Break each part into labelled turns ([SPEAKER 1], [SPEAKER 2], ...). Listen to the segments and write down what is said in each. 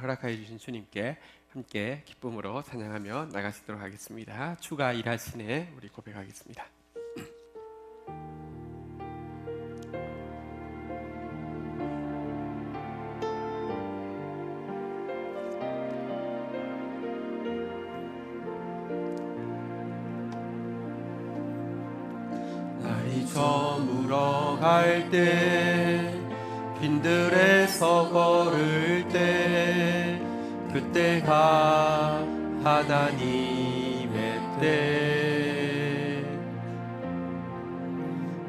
[SPEAKER 1] 허락하여 주신 주님께 함께 기쁨으로 찬양하며 나가시도록 하겠습니다. 주가 일하시네 우리 고백하겠습니다. 날이 저물어 갈 때 빈들에서 걸을 때 그때가 하나님의 때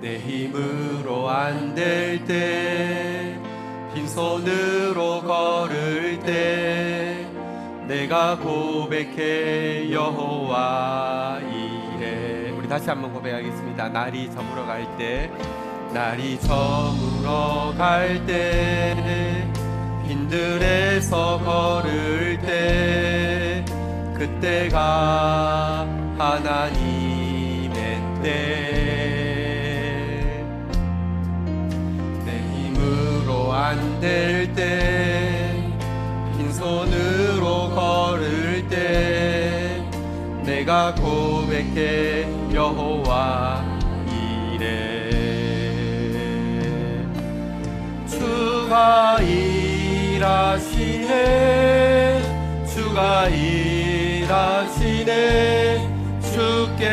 [SPEAKER 1] 내 힘으로 안 될 때 빈손으로 걸을 때 내가 고백해 여호와 이래. 우리 다시 한번 고백하겠습니다. 날이 저물어 갈 때 날이 저물어 갈 때 빈들에서 걸을 때 그때가 하나님의 때 내 힘으로 안 될 때 빈손으로 걸을 때 내가 고백해 여호와 이래. 주가 일하시네 주가 일하시네 주께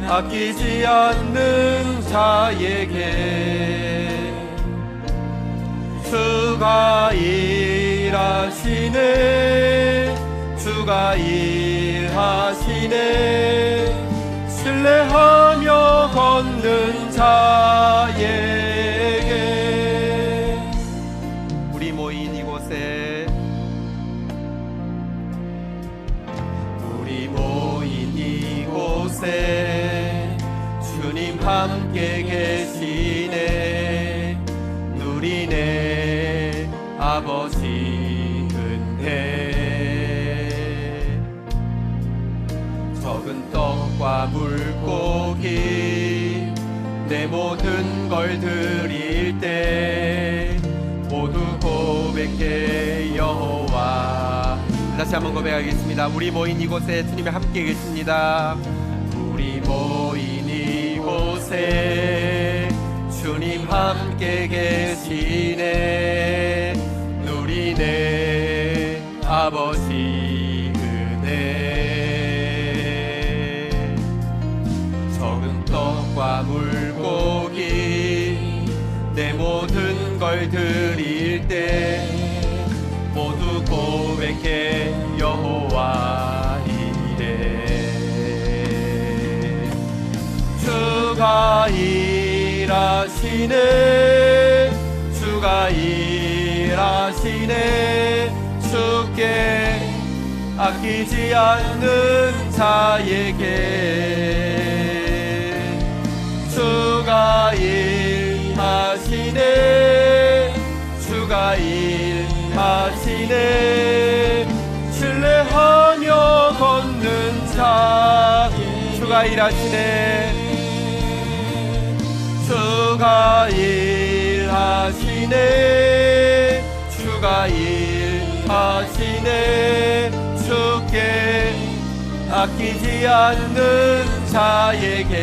[SPEAKER 1] 아끼지 않는 자에게 주가 일하시네 주가 일하시네 신뢰하며 걷는 자에게. 우리 모인 이곳에 주님 함께 계시네 누리네 아버지 은혜. 적은 떡과 물고기 내 모든 걸 드릴 때 모두 고백해 여호와. 다시 한번 고백하겠습니다. 우리 모인 이곳에 주님이 함께 계십니다. 우리 모인 이곳에 주님 함께 계시네 누리네 아버지 은혜. 적은 떡과 물고기 내 모든 걸 드릴 때 모두 고백해 여호와 이래. 주가 일하시네 주가 일하시네 주께 아끼지 않는 자에게 주가 일하시네 주가 일하시네 신뢰하며 걷는 자. 주가 일하시네 주가 일하시네 주가 일하시네 주께 아끼지 않는 자에게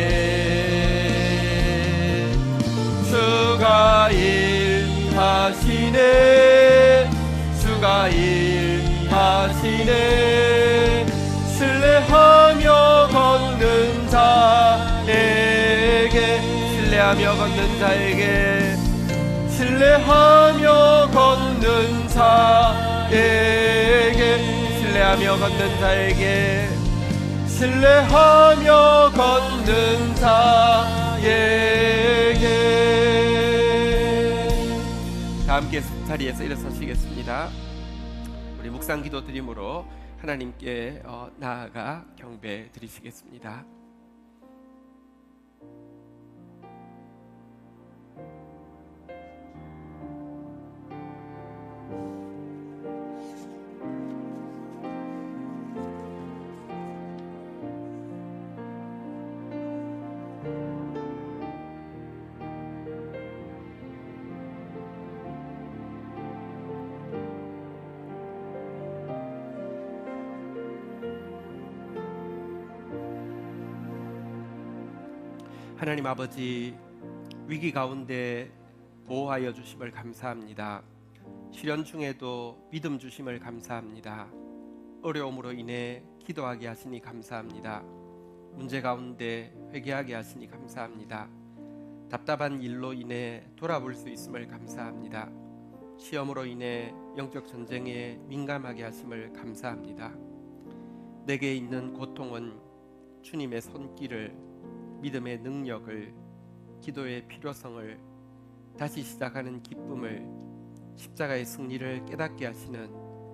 [SPEAKER 1] 주가 일하시네 주가 일하시네 신뢰하며 걷는 자에게 신뢰하며 걷는 자에게 신뢰하며 걷는 자에게 신뢰하며 걷는 자에게 신뢰하며 걷는 자에게. 다 함께 자리에서 일어서시겠습니다. 우리 묵상 기도 드림으로 하나님께 나아가 경배 드리시겠습니다. 하나님 아버지, 위기 가운데 보호하여 주심을 감사합니다. 시련 중에도 믿음 주심을 감사합니다. 어려움으로 인해 기도하게 하시니 감사합니다. 문제 가운데 회개하게 하시니 감사합니다. 답답한 일로 인해 돌아볼 수 있음을 감사합니다. 시험으로 인해 영적 전쟁에 민감하게 하심을 감사합니다. 내게 있는 고통은 주님의 손길을, 믿음의 능력을, 기도의 필요성을, 다시 시작하는 기쁨을, 십자가의 승리를 깨닫게 하시는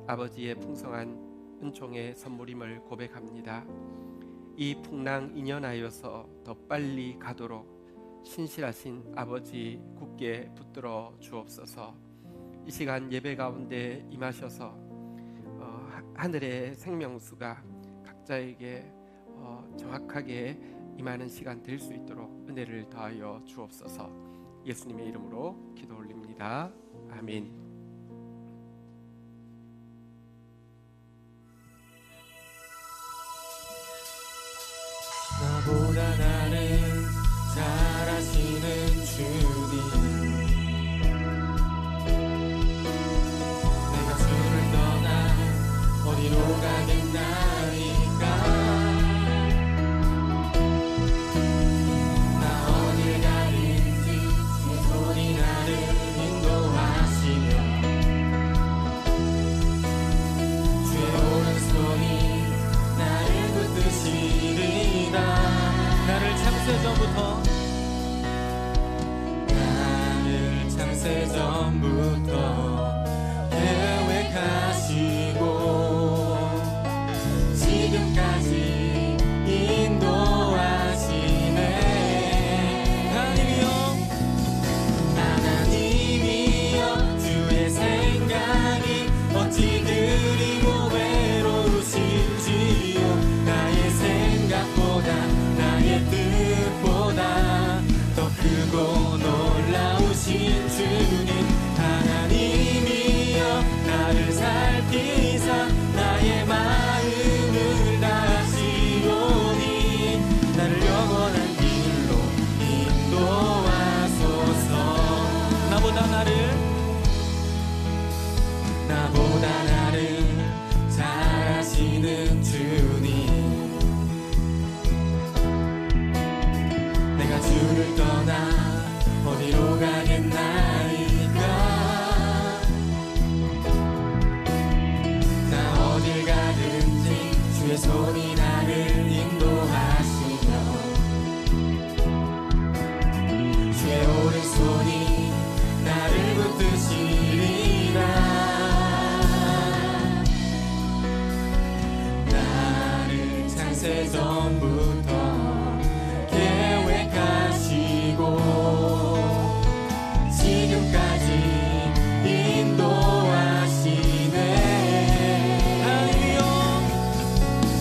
[SPEAKER 1] 아버지의 풍성한 은총의 선물임을 고백합니다. 이 풍랑 인연하여서 더 빨리 가도록 신실하신 아버지 굳게 붙들어 주옵소서. 이 시간 예배 가운데 임하셔서 하늘의 생명수가 각자에게 정확하게 임하는 시간 될 수 있도록 은혜를 더하여 주옵소서. 예수님의 이름으로 기도 올립니다. 아멘.
[SPEAKER 2] 나보다 나를 잘 아시는 주님, 내가 주를 떠나 어디로 가겠나이까. 나 어딜 가든지 주의 손이 나를 인도하시며 주의 오른손이 나를 붙드시리라. 나를 창세 전부터 계획하시고 지금까지 인도하시네. 하나님이여 주의 생각이 어찌 그리고 외로우신지요. 나의 생각보다 나의 뜻보다 더 크고 놀라우신 주님, 하나님이여 나를 살피사 나의 마음을 다하시오니 나를 영원한 길로 인도하소서. 나보다 나를 잘 아시는 주님, 내가 주를 떠나 어디로 가겠나이까. 나 어딜 가든지 주의 손이 나를 인도하시며 주의 오른손이 나를 붙드시리라. 나를 창세 전부터 계획하시고 지금까지 인도하시네.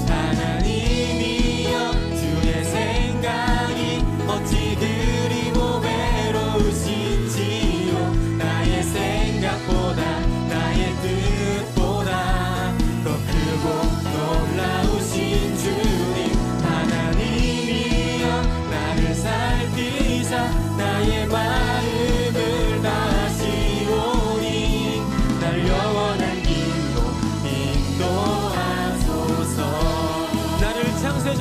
[SPEAKER 2] 하나님이여 주의 생각이 어찌 그리고 외로우신지요. 나의 생각보다 나의 뜻보다 더 크고 놀라우신 주님, 하나님이여 나를 살피사 나의 마음을 다하시오니 날 영원한 길로 인도하소서. 나를 창세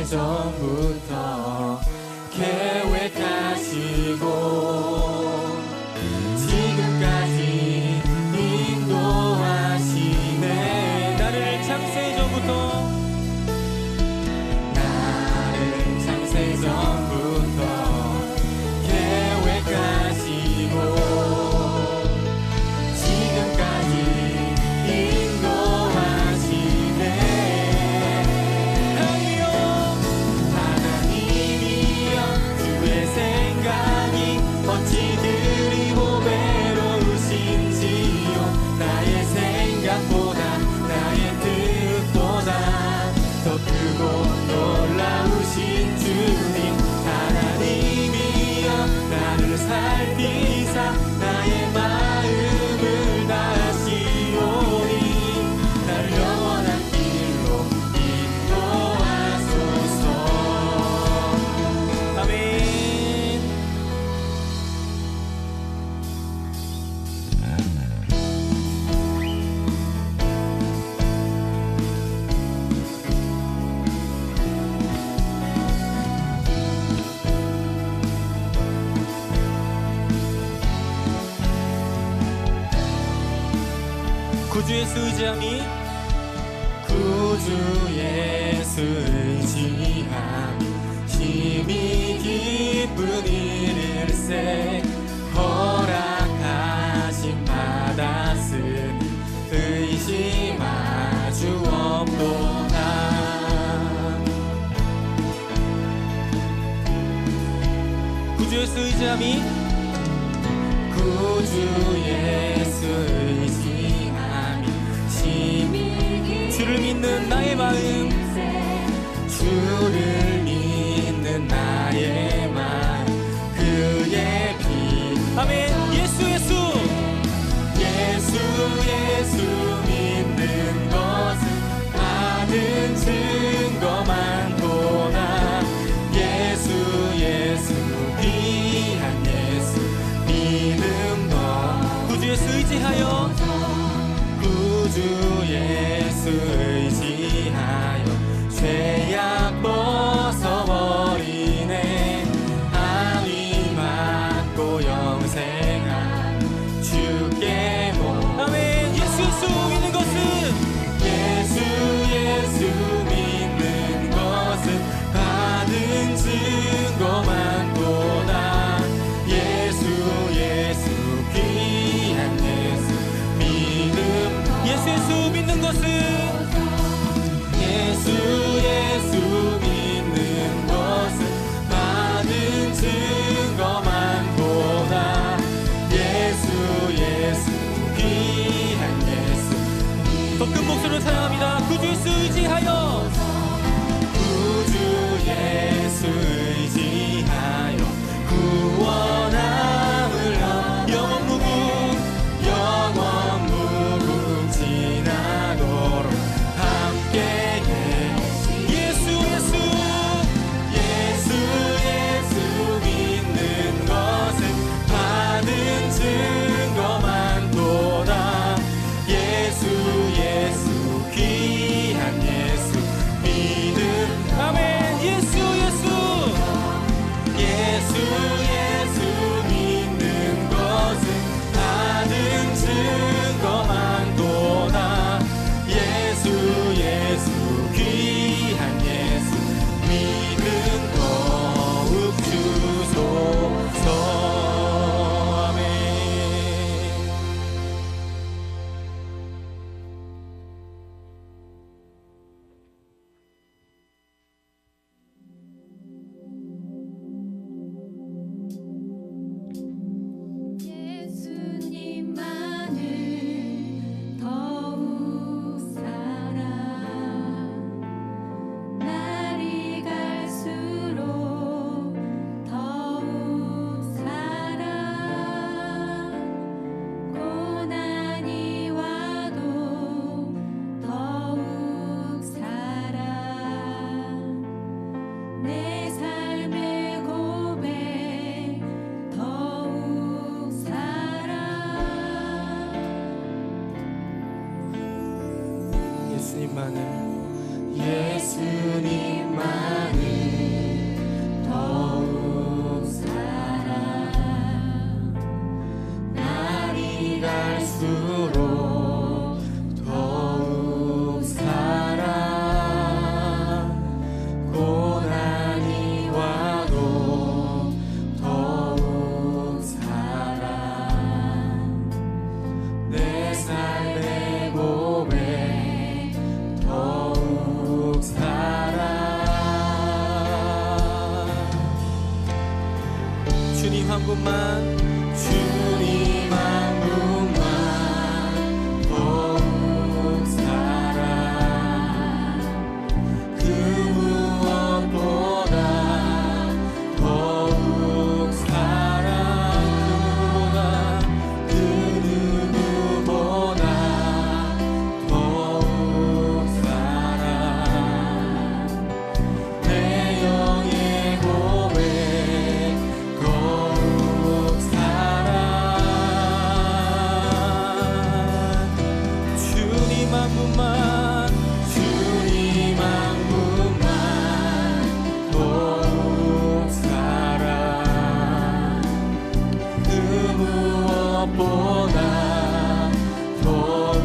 [SPEAKER 2] 전부터 계획하시고 지금까지 인도하시네. 나를 창세 전부터 계획하시고 지금까지 인도하시네. 하나님이여 주의 생각이 구주 예수 의지함이 구주 예수 의지함이 힘이 기쁜 일일세 허락하심 받았으니 의심하주 없도다. 구주 예수 의지함이 구주 예수 의지함이 힘이 주를 믿는 나의 마음 주를 믿는 나의 마음 그의 피 아멘. 예수 예수 예수 예수 믿는 것은 받은 증거만 보다. 예수 예수 귀한 예수 믿음 너 구주 예수 의지하여 구주 예수 의지하여 죄악 벗어버리네. 아위 맞고 영생한 주께 모 아멘. 예수 예수 믿는 것은 예수 예수 믿는 것은 받은 증거만 보다. 예수 예수 귀한 예수 믿음 예수 예수 믿는 것은 예수 예수 믿는 것은 받은 증거만 보다. 예수 예수 귀한 예수 더 큰 목소리로 찬양합니다. 구주 예수 의지하여 구주 예수 의지하여 구원함을 영원 무궁 지나도록 함께해. 예수 예수 예수 예수 믿는 것은 받은 증거만 보다. 예수 예수 귀한 예수 믿음 아멘. 예수 예수 예수 예수 믿는 것은 받은 증거만 보다. 예수 예수 귀한 예수 믿음 더욱 주소서. 아멘.
[SPEAKER 3] 예수님만을 더욱 사랑 날이 갈수록 더욱 사랑 고난이 와도 더욱 사랑 내 삶의 고백 더욱 사랑
[SPEAKER 2] 예수님만을 예수님만을
[SPEAKER 3] 더욱 사랑
[SPEAKER 2] 날이 갈수록 더욱 사랑 고난이 와도 더욱 사랑 내 삶의 고백 더욱 사랑 주님 한 분만 주님 한 분만 더욱 사랑 그 무엇보다 더욱 사랑 그 누구보다 더욱 사랑 내 영의 고백 더욱 사랑 주님 한 분만 주님 한 분만 더욱 사랑 그 무엇보다 더욱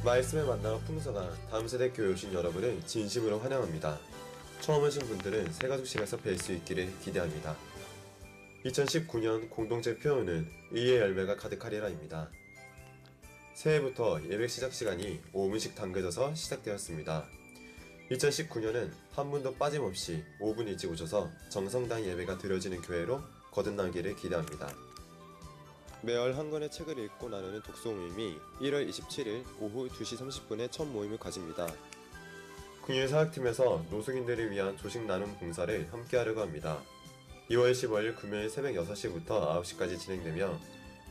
[SPEAKER 4] 말씀의 만나가 풍성한 다음 세대 교회 오신 여러분을 진심으로 환영합니다. 처음 오신 분들은 새가족실에서 뵐 수 있기를 기대합니다. 2019년 공동체 표어는 의의 열매가 가득하리라입니다. 새해부터 예배 시작 시간이 5분씩 당겨져서 시작되었습니다. 2019년은 한 분도 빠짐없이 5분 일찍 오셔서 정성당 예배가 드려지는 교회로 거듭나기를 기대합니다. 매월 한 권의 책을 읽고 나누는 독서 모임이 1월 27일 오후 2시 30분에 첫 모임을 가집니다. 국유사역팀에서 노숙인들을 위한 조식 나눔 봉사를 함께 하려고 합니다. 2월 15일 금요일 새벽 6시부터 9시까지 진행되며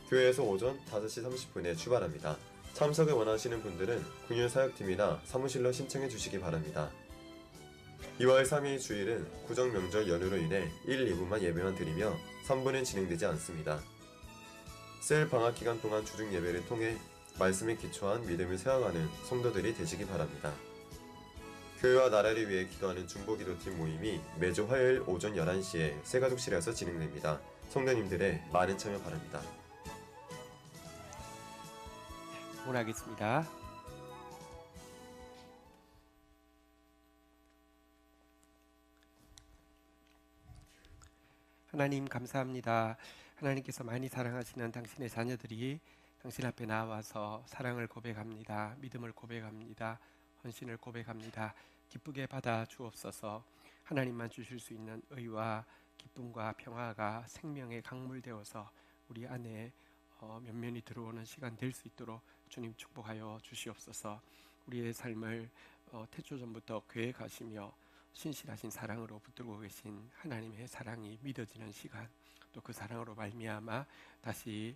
[SPEAKER 4] 교회에서 오전 5시 30분에 출발합니다. 참석을 원하시는 분들은 국유사역팀이나 사무실로 신청해 주시기 바랍니다. 2월 3일 주일은 구정명절 연휴로 인해 1, 2부만 예배만 드리며 3부는 진행되지 않습니다. 셀 방학 기간 동안 주중 예배를 통해 말씀에 기초한 믿음을 세워가는 성도들이 되시기 바랍니다. 교회와 나라를 위해 기도하는 중보기도팀 모임이 매주 화요일 오전 11시에 새가족실에서 진행됩니다. 성도님들의 많은 참여 바랍니다.
[SPEAKER 1] 오라겠습니다. 하나님 감사합니다. 하나님께서 많이 사랑하시는 당신의 자녀들이 당신 앞에 나와서 사랑을 고백합니다. 믿음을 고백합니다. 헌신을 고백합니다. 기쁘게 받아 주옵소서. 하나님만 주실 수 있는 의와 기쁨과 평화가 생명의 강물되어서 우리 안에 면면이 들어오는 시간 될 수 있도록 주님 축복하여 주시옵소서. 우리의 삶을 태초전부터 계획하시며 신실하신 사랑으로 붙들고 계신 하나님의 사랑이 믿어지는 시간, 또 그 사랑으로 말미암아 다시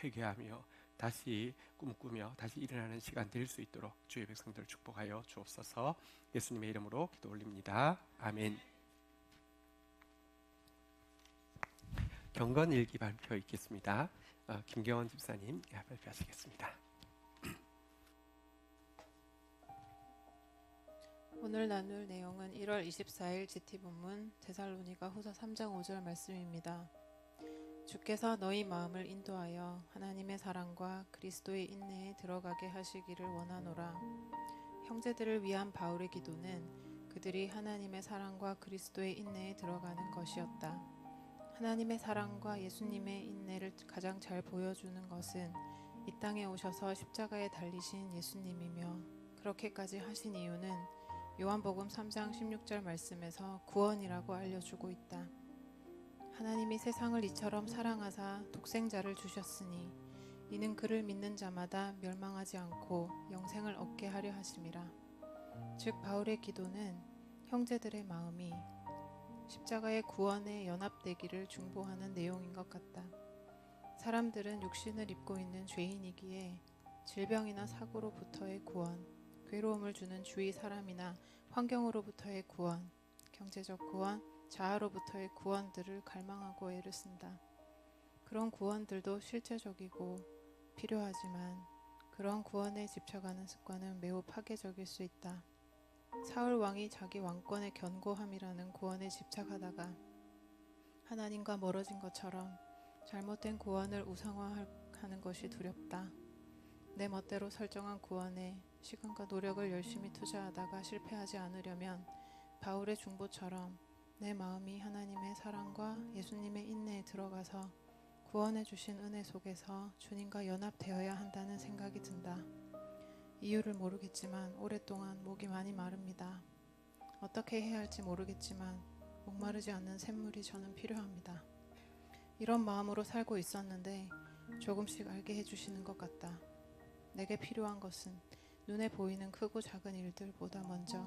[SPEAKER 1] 회개하며 다시 꿈꾸며 다시 일어나는 시간 될 수 있도록 주의 백성들 축복하여 주옵소서. 예수님의 이름으로 기도 올립니다. 아멘. 경건 일기 발표 있겠습니다. 김경원 집사님 발표하시겠습니다.
[SPEAKER 5] 오늘 나눌 내용은 1월 24일 GT 본문 데살로니가 후서 3장 5절 말씀입니다. 주께서 너희 마음을 인도하여 하나님의 사랑과 그리스도의 인내에 들어가게 하시기를 원하노라. 형제들을 위한 바울의 기도는 그들이 하나님의 사랑과 그리스도의 인내에 들어가는 것이었다. 하나님의 사랑과 예수님의 인내를 가장 잘 보여주는 것은 이 땅에 오셔서 십자가에 달리신 예수님이며, 그렇게까지 하신 이유는 요한복음 3장 16절 말씀에서 구원이라고 알려주고 있다. 하나님이 세상을 이처럼 사랑하사 독생자를 주셨으니 이는 그를 믿는 자마다 멸망하지 않고 영생을 얻게 하려 하심이라. 즉 바울의 기도는 형제들의 마음이 십자가의 구원에 연합되기를 중보하는 내용인 것 같다. 사람들은 육신을 입고 있는 죄인이기에 질병이나 사고로부터의 구원, 괴로움을 주는 주위 사람이나 환경으로부터의 구원, 경제적 구원, 자아로부터의 구원들을 갈망하고 애를 쓴다. 그런 구원들도 실제적이고 필요하지만 그런 구원에 집착하는 습관은 매우 파괴적일 수 있다. 사울 왕이 자기 왕권의 견고함이라는 구원에 집착하다가 하나님과 멀어진 것처럼 잘못된 구원을 우상화하는 것이 두렵다. 내 멋대로 설정한 구원에 시간과 노력을 열심히 투자하다가 실패하지 않으려면 바울의 중보처럼 내 마음이 하나님의 사랑과 예수님의 인내에 들어가서 구원해 주신 은혜 속에서 주님과 연합되어야 한다는 생각이 든다. 이유를 모르겠지만 오랫동안 목이 많이 마릅니다. 어떻게 해야 할지 모르겠지만 목마르지 않는 샘물이 저는 필요합니다. 이런 마음으로 살고 있었는데 조금씩 알게 해주시는 것 같다. 내게 필요한 것은 눈에 보이는 크고 작은 일들보다 먼저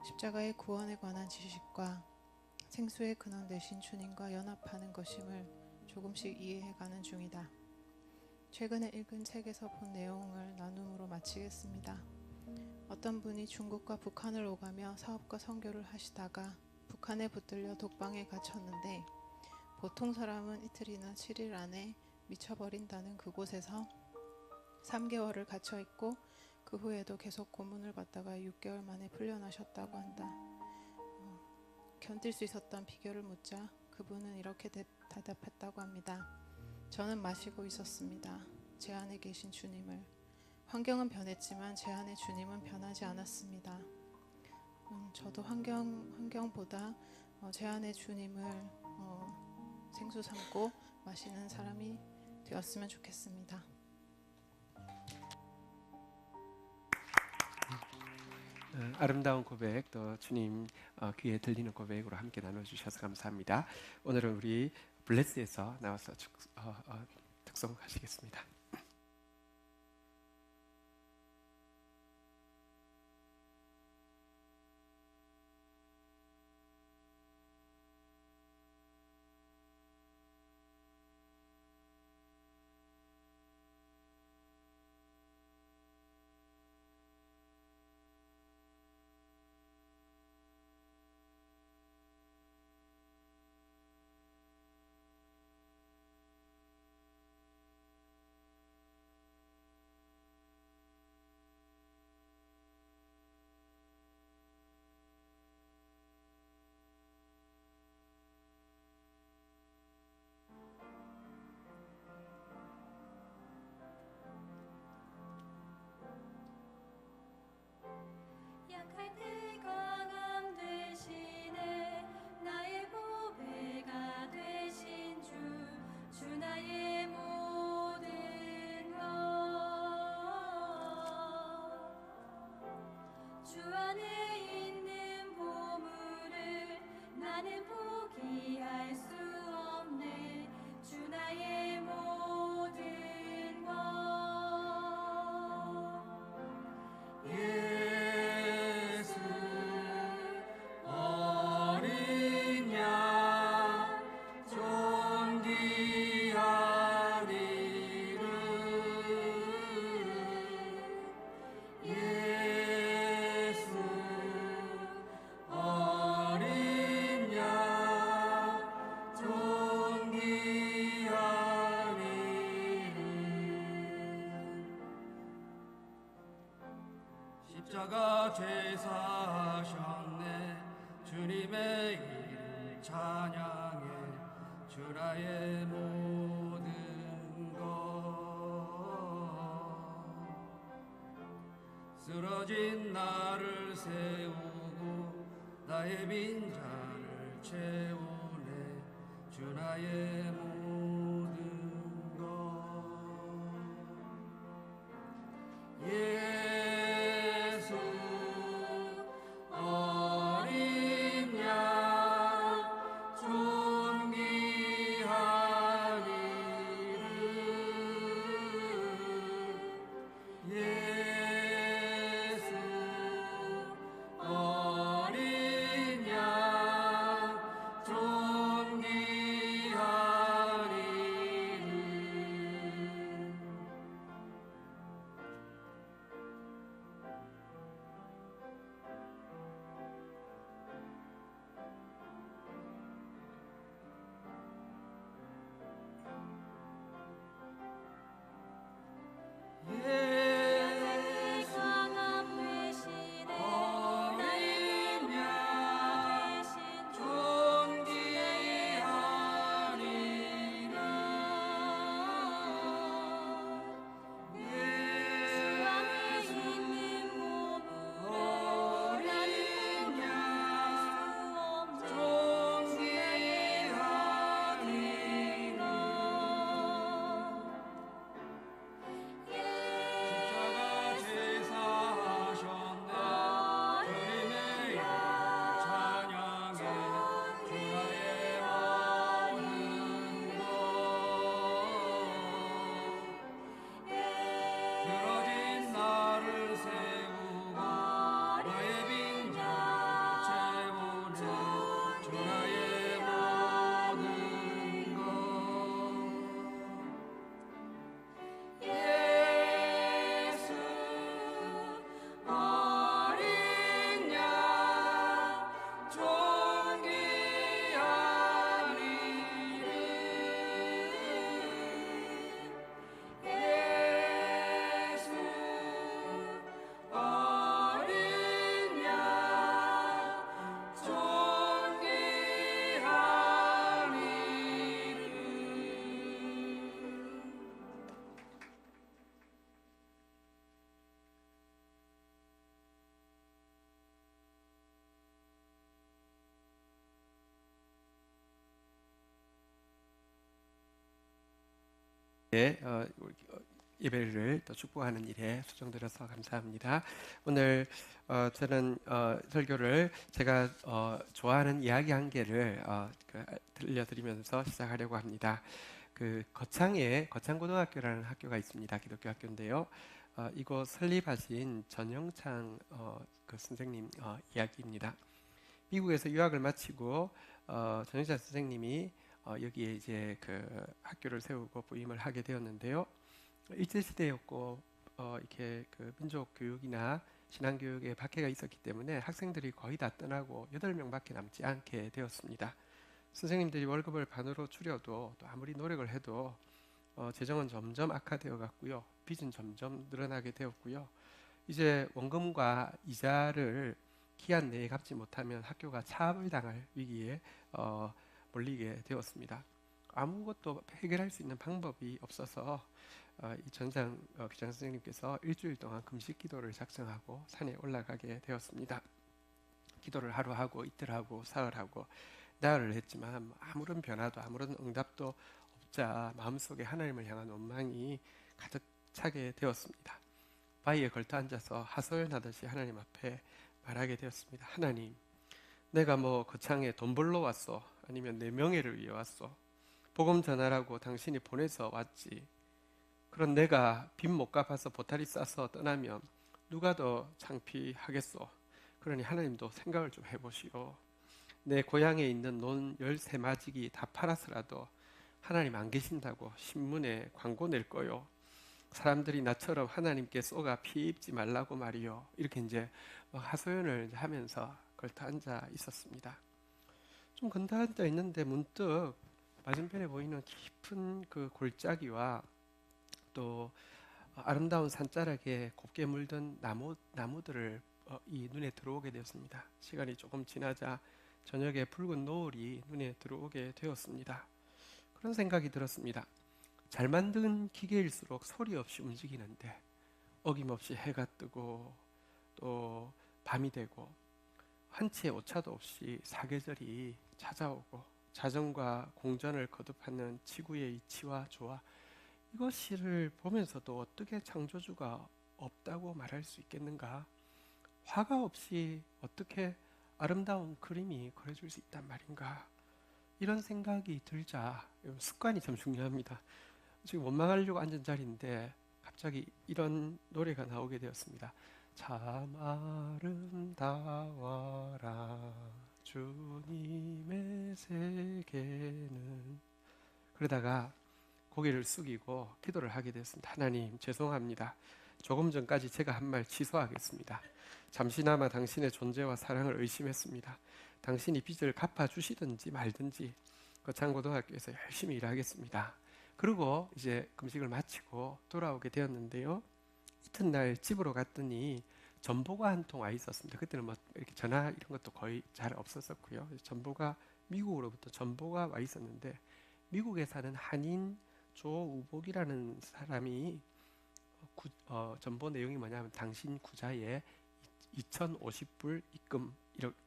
[SPEAKER 5] 십자가의 구원에 관한 지식과 생수의 근원 되신 주님과 연합하는 것임을 조금씩 이해해가는 중이다. 최근에 읽은 책에서 본 내용을 나눔으로 마치겠습니다. 어떤 분이 중국과 북한을 오가며 사업과 선교를 하시다가 북한에 붙들려 독방에 갇혔는데 보통 사람은 이틀이나 7일 안에 미쳐버린다는 그곳에서 3개월을 갇혀있고 그 후에도 계속 고문을 받다가 6개월 만에 풀려나셨다고 한다. 견딜 수 있었던 비결을 묻자 그분은 이렇게 대답했다고 합니다. 저는 마시고 있었습니다. 제 안에 계신 주님을. 환경은 변했지만 제 안에 주님은 변하지 않았습니다. 저도 환경보다 제 안에 주님을 생수 삼고 마시는 사람이 되었으면 좋겠습니다.
[SPEAKER 1] 아름다운 고백 또 주님 귀에 들리는 고백으로 함께 나눠주셔서 감사합니다. 오늘은 우리 블레스에서 나와서 특송하시겠습니다.
[SPEAKER 3] 약할 때 강함 되시네 나의 보배가 되신 주 나의 모든 것 주 안에 있는 보물을 나는 포기할 수 없네 주 나의 모든 것
[SPEAKER 2] 예수 어린 양 존귀하리를 예수 어린 양 존귀하리를 십자가 죄사하셨네 주님의 이름 찬양해 주 나의 모든 것 쓰러진 나를 세우고 나의 빈잔을 채우네 주 나의 모든 것 예수 어린 양 존귀하리를 예수 어린 양 존귀하리를 예수
[SPEAKER 1] 예, 예배를 또 축복하는 일에 수정드려서 감사합니다. 오늘 저는 설교를 제가 좋아하는 이야기 한 개를 들려드리면서 시작하려고 합니다. 그 거창고등학교라는 학교가 있습니다. 기독교 학교인데요. 이곳 설립하신 전영창 그 선생님 이야기입니다. 미국에서 유학을 마치고 전영창 선생님이 여기에 이제 그 학교를 세우고 부임을 하게 되었는데요. 일제 시대였고 이렇게 그 민족 교육이나 신앙 교육에 박해가 있었기 때문에 학생들이 거의 다 떠나고 8명밖에 남지 않게 되었습니다. 선생님들이 월급을 반으로 줄여도 또 아무리 노력을 해도 재정은 점점 악화되어 갔고요. 빚은 점점 늘어나게 되었고요. 이제 원금과 이자를 기한 내에 갚지 못하면 학교가 차별당할 위기에 몰리게 되었습니다. 아무것도 해결할 수 있는 방법이 없어서 이 전장 교장 선생님께서 일주일 동안 금식 기도를 작성하고 산에 올라가게 되었습니다. 기도를 하루 하고 이틀 하고 사흘 하고 나흘을 했지만 아무런 변화도 아무런 응답도 없자 마음속에 하나님을 향한 원망이 가득 차게 되었습니다. 바위에 걸터 앉아서 하소연하듯이 하나님 앞에 말하게 되었습니다. 하나님, 내가 뭐 거창에 돈 벌러 왔어? 아니면 내 명예를 위해 왔어? 복음 전하라고 당신이 보내서 왔지. 그런 내가 빚 못 갚아서 보따리 싸서 떠나면 누가 더 창피하겠소? 그러니 하나님도 생각을 좀 해보시오. 내 고향에 있는 논 13마지기 다 팔아서라도 하나님 안 계신다고 신문에 광고 낼 거요. 사람들이 나처럼 하나님께 쏘가 피 입지 말라고 말이요. 이렇게 이제 하소연을 하면서 걸터 앉아 있었습니다. 좀 건너 앉아 있는데 문득 맞은편에 보이는 깊은 그 골짜기와 또 아름다운 산자락에 곱게 물든 나무들을 이 눈에 들어오게 되었습니다. 시간이 조금 지나자 저녁에 붉은 노을이 눈에 들어오게 되었습니다. 그런 생각이 들었습니다. 잘 만든 기계일수록 소리 없이 움직이는데 어김없이 해가 뜨고 또 밤이 되고 한치의 오차도 없이 사계절이 찾아오고 자전과 공전을 거듭하는 지구의 이치와 조화, 이것을 보면서도 어떻게 창조주가 없다고 말할 수 있겠는가? 화가 없이 어떻게 아름다운 그림이 그려질 수 있단 말인가? 이런 생각이 들자, 습관이 참 중요합니다. 지금 원망하려고 앉은 자리인데 갑자기 이런 노래가 나오게 되었습니다. 참 아름다워라 주님의 세계는. 그러다가 고개를 숙이고 기도를 하게 됐습니다. 하나님, 죄송합니다. 조금 전까지 제가 한 말 취소하겠습니다. 잠시나마 당신의 존재와 사랑을 의심했습니다. 당신이 빚을 갚아주시든지 말든지 거창고등학교에서 열심히 일하겠습니다. 그리고 이제 금식을 마치고 돌아오게 되었는데요. 이튿날 집으로 갔더니 전보가 한 통 와 있었습니다. 그때는 뭐 이렇게 전화 이런 것도 거의 잘 없었었고요. 전보가 미국으로부터 전보가 와 있었는데 미국에 사는 한인 조우복이라는 사람이 전보 내용이 뭐냐면 당신 구자에 2,050불 입금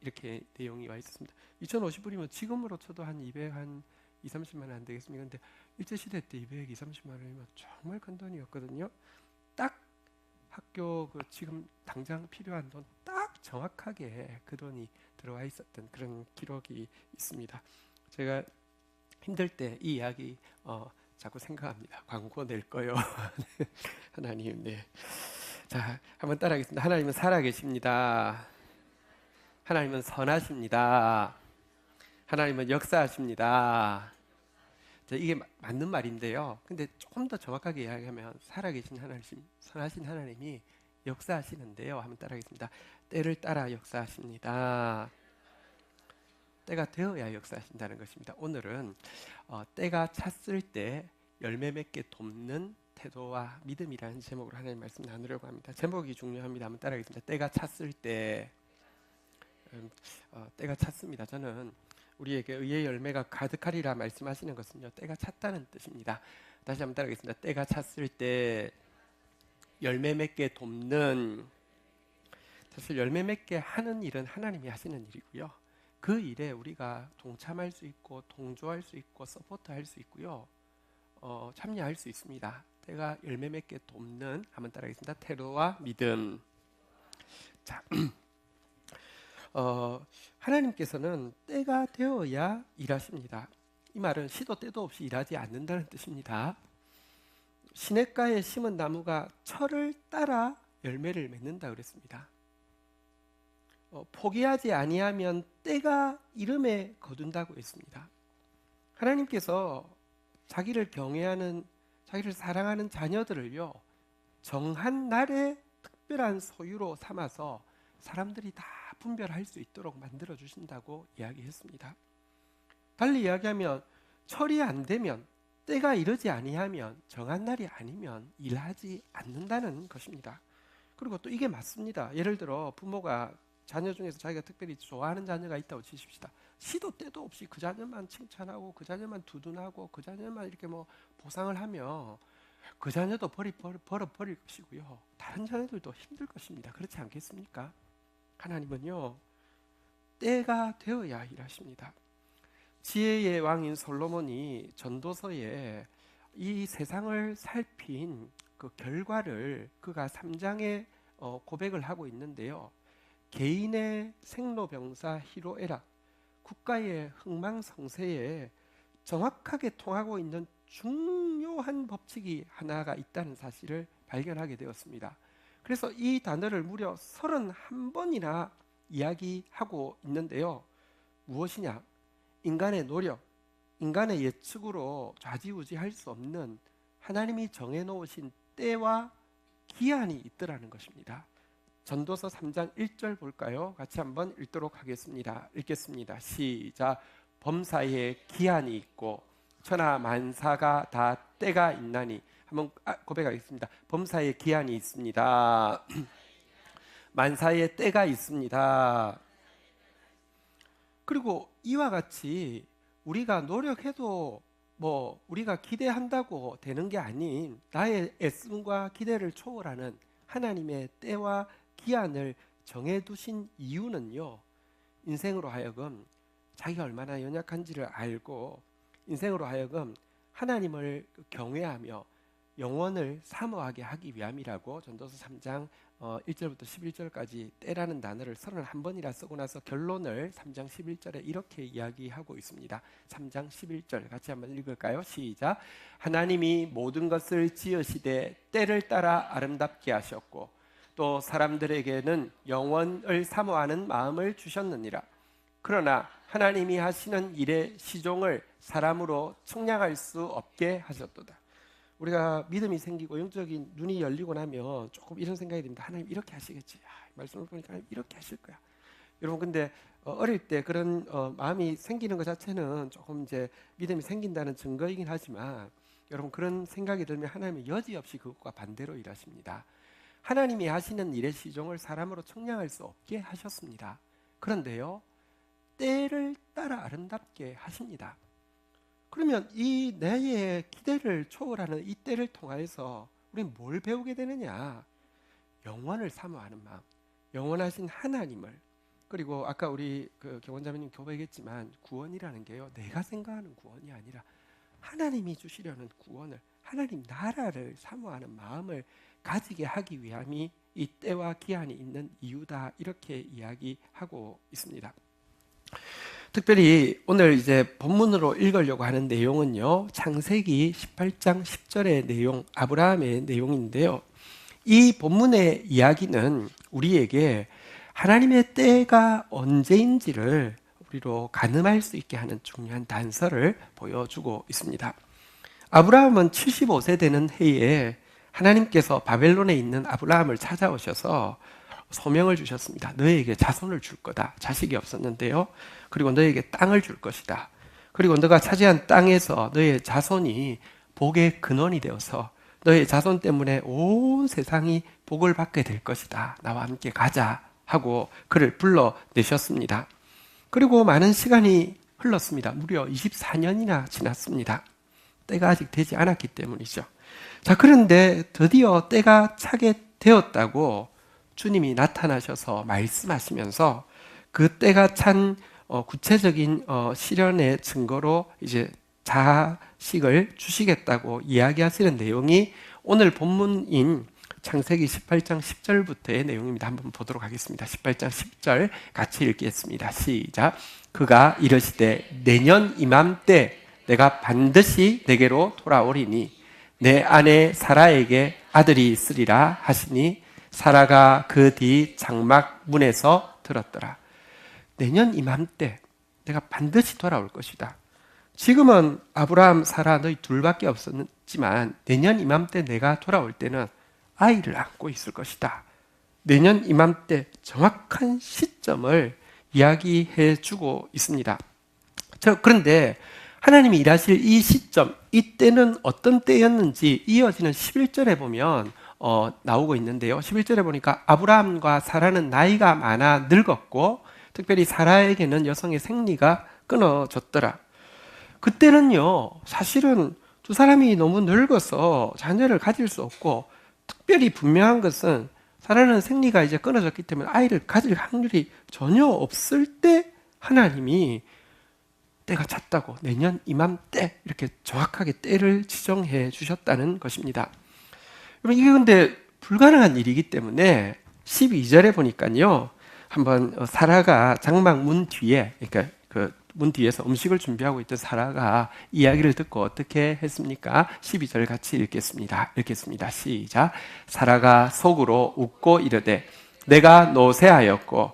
[SPEAKER 1] 이렇게 내용이 와 있었습니다. 2,050불이면 지금으로 쳐도 한 230만 원 안 되겠습니까? 근데 일제시대 때 230만 원이면 정말 큰 돈이었거든요. 딱 학교 지금 당장 필요한 돈 딱 정확하게 그 돈이 들어와 있었던 그런 기록이 있습니다. 제가 힘들 때 이 이야기 자꾸 생각합니다. 광고 낼 거요. 하나님, 네. 자, 한번 따라하겠습니다. 하나님은 살아계십니다. 하나님은 선하십니다. 하나님은 역사하십니다. 자, 이게 맞는 말인데요. 근데 조금 더 정확하게 이야기하면 살아계신 하나님, 선하신 하나님이 역사하시는데요. 한번 따라하겠습니다. 때를 따라 역사하십니다. 때가 되어야 역사하신다는 것입니다. 오늘은 때가 찼을 때 열매 맺게 돕는 태도와 믿음이라는 제목으로 하나님 말씀 나누려고 합니다. 제목이 중요합니다. 한번 따라하겠습니다. 때가 찼을 때, 때가 찼습니다. 저는 우리에게 의의 열매가 가득하리라 말씀하시는 것은요, 때가 찼다는 뜻입니다. 다시 한번 따라하겠습니다. 때가 찼을 때 열매 맺게 돕는, 사실 열매 맺게 하는 일은 하나님이 하시는 일이고요. 그 일에 우리가 동참할 수 있고 동조할 수 있고 서포트할 수 있고요. 참여할 수 있습니다. 때가 열매 맺게 돕는, 한번 따라하겠습니다. 태도와 믿음. 자, 하나님께서는 때가 되어야 일하십니다. 이 말은 시도 때도 없이 일하지 않는다는 뜻입니다. 시냇가에 심은 나무가 철을 따라 열매를 맺는다 그랬습니다. 포기하지 아니하면 때가 이름에 거둔다고 했습니다. 하나님께서 자기를 경외하는, 자기를 사랑하는 자녀들을요, 정한 날의 특별한 소유로 삼아서 사람들이 다 분별할 수 있도록 만들어 주신다고 이야기했습니다. 달리 이야기하면 철이 안 되면, 때가 이르지 아니하면, 정한 날이 아니면 일하지 않는다는 것입니다. 그리고 또 이게 맞습니다. 예를 들어 부모가 자녀 중에서 자기가 특별히 좋아하는 자녀가 있다고 치십시다. 시도 때도 없이 그 자녀만 칭찬하고 그 자녀만 두둔하고 그 자녀만 이렇게 뭐 보상을 하면 그 자녀도 버릴 것이고요, 다른 자녀들도 힘들 것입니다. 그렇지 않겠습니까? 하나님은요, 때가 되어야 일하십니다. 지혜의 왕인 솔로몬이 전도서에 이 세상을 살핀 그 결과를 그가 3장에 고백을 하고 있는데요. 개인의 생로병사 희로애락, 국가의 흥망성쇠에 정확하게 통하고 있는 중요한 법칙이 하나가 있다는 사실을 발견하게 되었습니다. 그래서 이 단어를 무려 31번이나 이야기하고 있는데요. 무엇이냐? 인간의 노력, 인간의 예측으로 좌지우지할 수 없는 하나님이 정해놓으신 때와 기한이 있더라는 것입니다. 전도서 3장 1절 볼까요? 같이 한번 읽도록 하겠습니다. 읽겠습니다. 시작. 범사에 기한이 있고 천하 만사가 다 때가 있나니. 한번 고백하겠습니다. 범사에 기한이 있습니다. 만사에 때가 있습니다. 그리고 이와 같이 우리가 노력해도 뭐 우리가 기대한다고 되는 게 아닌 나의 애씀과 기대를 초월하는 하나님의 때와 기한을 정해두신 이유는요, 인생으로 하여금 자기가 얼마나 연약한지를 알고 인생으로 하여금 하나님을 경외하며 영원을 사모하게 하기 위함이라고 전도서 3장 1절부터 11절까지 때라는 단어를 31번이나 쓰고 나서 결론을 3장 11절에 이렇게 이야기하고 있습니다. 3장 11절 같이 한번 읽을까요? 시작. 하나님이 모든 것을 지으시되 때를 따라 아름답게 하셨고 또 사람들에게는 영원을 사모하는 마음을 주셨느니라. 그러나 하나님이 하시는 일의 시종을 사람으로 측량할 수 없게 하셨도다. 우리가 믿음이 생기고 영적인 눈이 열리고 나면 조금 이런 생각이 듭니다. 하나님 이렇게 하시겠지. 말씀을 보니까 하나님 이렇게 하실 거야. 여러분 근데 어릴 때 그런 마음이 생기는 것 자체는 조금 이제 믿음이 생긴다는 증거이긴 하지만 여러분 그런 생각이 들면 하나님은 여지없이 그것과 반대로 일하십니다. 하나님이 하시는 일의 시종을 사람으로 측량할 수 없게 하셨습니다. 그런데요, 때를 따라 아름답게 하십니다. 그러면 이 내의 기대를 초월하는 이 때를 통하여서 우리는 뭘 배우게 되느냐? 영원을 사모하는 마음, 영원하신 하나님을, 그리고 아까 우리 그 교원자매님 교배했지만 구원이라는 게요, 내가 생각하는 구원이 아니라 하나님이 주시려는 구원을, 하나님 나라를 사모하는 마음을 가지게 하기 위함이 이 때와 기한이 있는 이유다, 이렇게 이야기하고 있습니다. 특별히 오늘 이제 본문으로 읽으려고 하는 내용은요, 창세기 18장 10절의 내용, 아브라함의 내용인데요. 이 본문의 이야기는 우리에게 하나님의 때가 언제인지를 우리로 가늠할 수 있게 하는 중요한 단서를 보여주고 있습니다. 아브라함은 75세 되는 해에 하나님께서 바벨론에 있는 아브라함을 찾아오셔서 소명을 주셨습니다. 너에게 자손을 줄 거다. 자식이 없었는데요. 그리고 너에게 땅을 줄 것이다. 그리고 너가 차지한 땅에서 너의 자손이 복의 근원이 되어서 너의 자손 때문에 온 세상이 복을 받게 될 것이다. 나와 함께 가자 하고 그를 불러내셨습니다. 그리고 많은 시간이 흘렀습니다. 무려 24년이나 지났습니다. 때가 아직 되지 않았기 때문이죠. 자, 그런데 드디어 때가 차게 되었다고 주님이 나타나셔서 말씀하시면서 그 때가 찬 구체적인 실현의 증거로 이제 자식을 주시겠다고 이야기하시는 내용이 오늘 본문인 창세기 18장 10절부터의 내용입니다. 한번 보도록 하겠습니다. 18장 10절 같이 읽겠습니다. 시작. 그가 이르시되 내년 이맘때 내가 반드시 내게로 돌아오리니 내 아내 사라에게 아들이 있으리라 하시니 사라가 그 뒤 장막 문에서 들었더라. 내년 이맘때 내가 반드시 돌아올 것이다. 지금은 아브라함, 사라 너희 둘밖에 없었지만 내년 이맘때 내가 돌아올 때는 아이를 안고 있을 것이다. 내년 이맘때 정확한 시점을 이야기해 주고 있습니다. 그런데 하나님이 일하실 이 시점, 이때는 어떤 때였는지 이어지는 11절에 보면 나오고 있는데요. 11절에 보니까 아브라함과 사라는 나이가 많아 늙었고 특별히 사라에게는 여성의 생리가 끊어졌더라. 그때는요, 사실은 두 사람이 너무 늙어서 자녀를 가질 수 없고 특별히 분명한 것은 사라는 생리가 이제 끊어졌기 때문에 아이를 가질 확률이 전혀 없을 때 하나님이 때가 찼다고 내년 이맘때 이렇게 정확하게 때를 지정해 주셨다는 것입니다. 여러분 이게 근데 불가능한 일이기 때문에 12절에 보니까요, 한번 사라가 장막 문 뒤에, 그러니까 그 문 뒤에서 음식을 준비하고 있던 사라가 이야기를 듣고 어떻게 했습니까? 12절 같이 읽겠습니다. 시작. 사라가 속으로 웃고 이르되 내가 노쇠하였고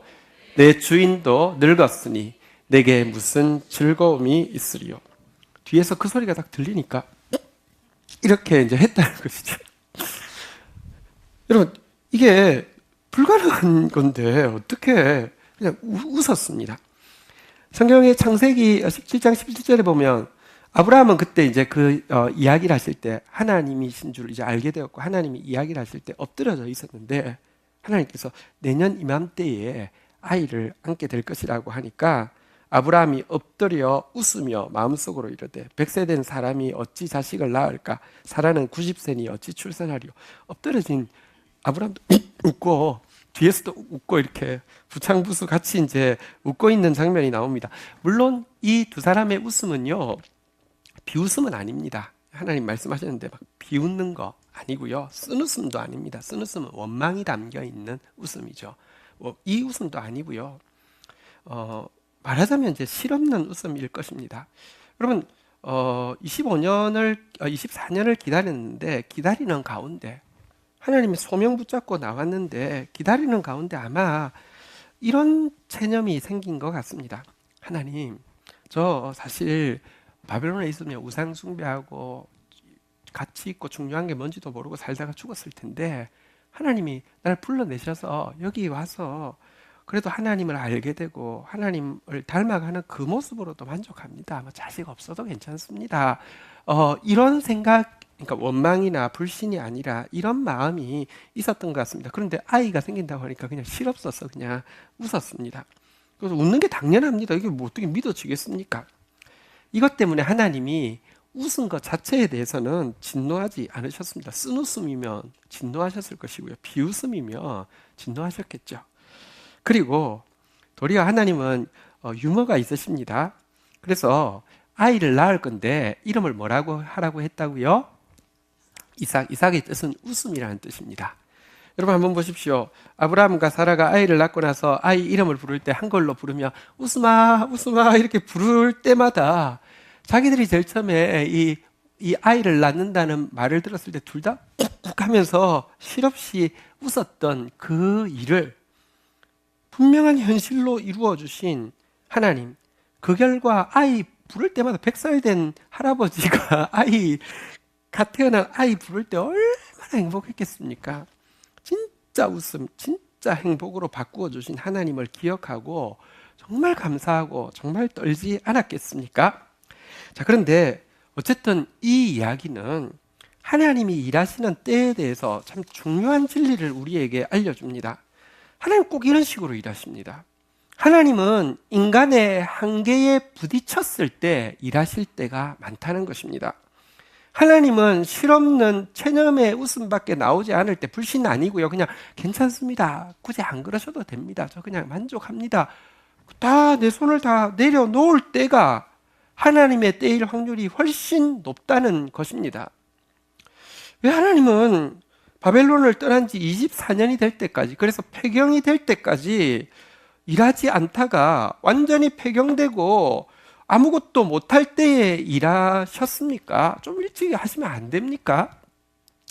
[SPEAKER 1] 내 주인도 늙었으니 내게 무슨 즐거움이 있으리요. 뒤에서 그 소리가 딱 들리니까 이렇게 이제 했다는 것이죠. 여러분 이게 불가능한 건데 어떻게 그냥 웃었습니다. 성경의 창세기 17장 17절에 보면 아브라함은 그때 이제 이야기를 하실 때 하나님이신 줄 이제 알게 되었고 하나님이 이야기를 하실 때 엎드려져 있었는데 하나님께서 내년 이맘때에 아이를 안게 될 것이라고 하니까 아브라함이 엎드려 웃으며 마음속으로 이르되 100세 된 사람이 어찌 자식을 낳을까? 사라는 90세니 어찌 출산하리요? 엎드려진 아브라함도 웃고 뒤에서도 웃고 이렇게 부창부수 같이 이제 웃고 있는 장면이 나옵니다. 물론 이 두 사람의 웃음은요, 비웃음은 아닙니다. 하나님 말씀하셨는데 막 비웃는 거 아니고요. 쓴웃음도 아닙니다. 쓴웃음은 원망이 담겨 있는 웃음이죠. 이 웃음도 아니고요. 말하자면 이제 실없는 웃음일 것입니다. 여러분 24년을 기다렸는데 기다리는 가운데 하나님이 소명 붙잡고 나왔는데 기다리는 가운데 아마 이런 체념이 생긴 것 같습니다. 하나님, 저 사실 바벨론에 있으면 우상 숭배하고 가치 있고 중요한 게 뭔지도 모르고 살다가 죽었을 텐데 하나님이 날 불러내셔서 여기 와서 그래도 하나님을 알게 되고 하나님을 닮아가는 그 모습으로도 만족합니다. 자식 없어도 괜찮습니다. 이런 생각, 그러니까 원망이나 불신이 아니라 이런 마음이 있었던 것 같습니다. 그런데 아이가 생긴다고 하니까 그냥 실없어서 그냥 웃었습니다. 그래서 웃는 게 당연합니다. 이게 뭐 어떻게 믿어지겠습니까? 이것 때문에 하나님이 웃은 것 자체에 대해서는 진노하지 않으셨습니다. 쓴웃음이면 진노하셨을 것이고요. 비웃음이면 진노하셨겠죠. 그리고 도리어 하나님은 유머가 있으십니다. 그래서 아이를 낳을 건데 이름을 뭐라고 하라고 했다고요? 이삭의 뜻은 웃음이라는 뜻입니다. 여러분 한번 보십시오. 아브라함과 사라가 아이를 낳고 나서 아이 이름을 부를 때 한글로 부르며 웃음아 웃음아 이렇게 부를 때마다 자기들이 제일 처음에 이 아이를 낳는다는 말을 들었을 때 둘 다 욱욱 하면서 실없이 웃었던 그 일을 분명한 현실로 이루어 주신 하나님, 그 결과 아이 부를 때마다 100살 된 할아버지가 갓 태어난 아이 부를 때 얼마나 행복했겠습니까? 진짜 웃음, 진짜 행복으로 바꾸어 주신 하나님을 기억하고 정말 감사하고 정말 떨지 않았겠습니까? 자, 그런데 어쨌든 이 이야기는 하나님이 일하시는 때에 대해서 참 중요한 진리를 우리에게 알려줍니다. 하나님 꼭 이런 식으로 일하십니다. 하나님은 인간의 한계에 부딪혔을 때 일하실 때가 많다는 것입니다. 하나님은 실없는 체념의 웃음밖에 나오지 않을 때 불신 아니고요. 그냥 괜찮습니다. 굳이 안 그러셔도 됩니다. 저 그냥 만족합니다. 다 내 손을 다 내려놓을 때가 하나님의 때일 확률이 훨씬 높다는 것입니다. 왜 하나님은 바벨론을 떠난 지 24년이 될 때까지, 그래서 폐경이 될 때까지 일하지 않다가 완전히 폐경되고 아무것도 못할 때에 일하셨습니까? 좀 일찍 하시면 안 됩니까?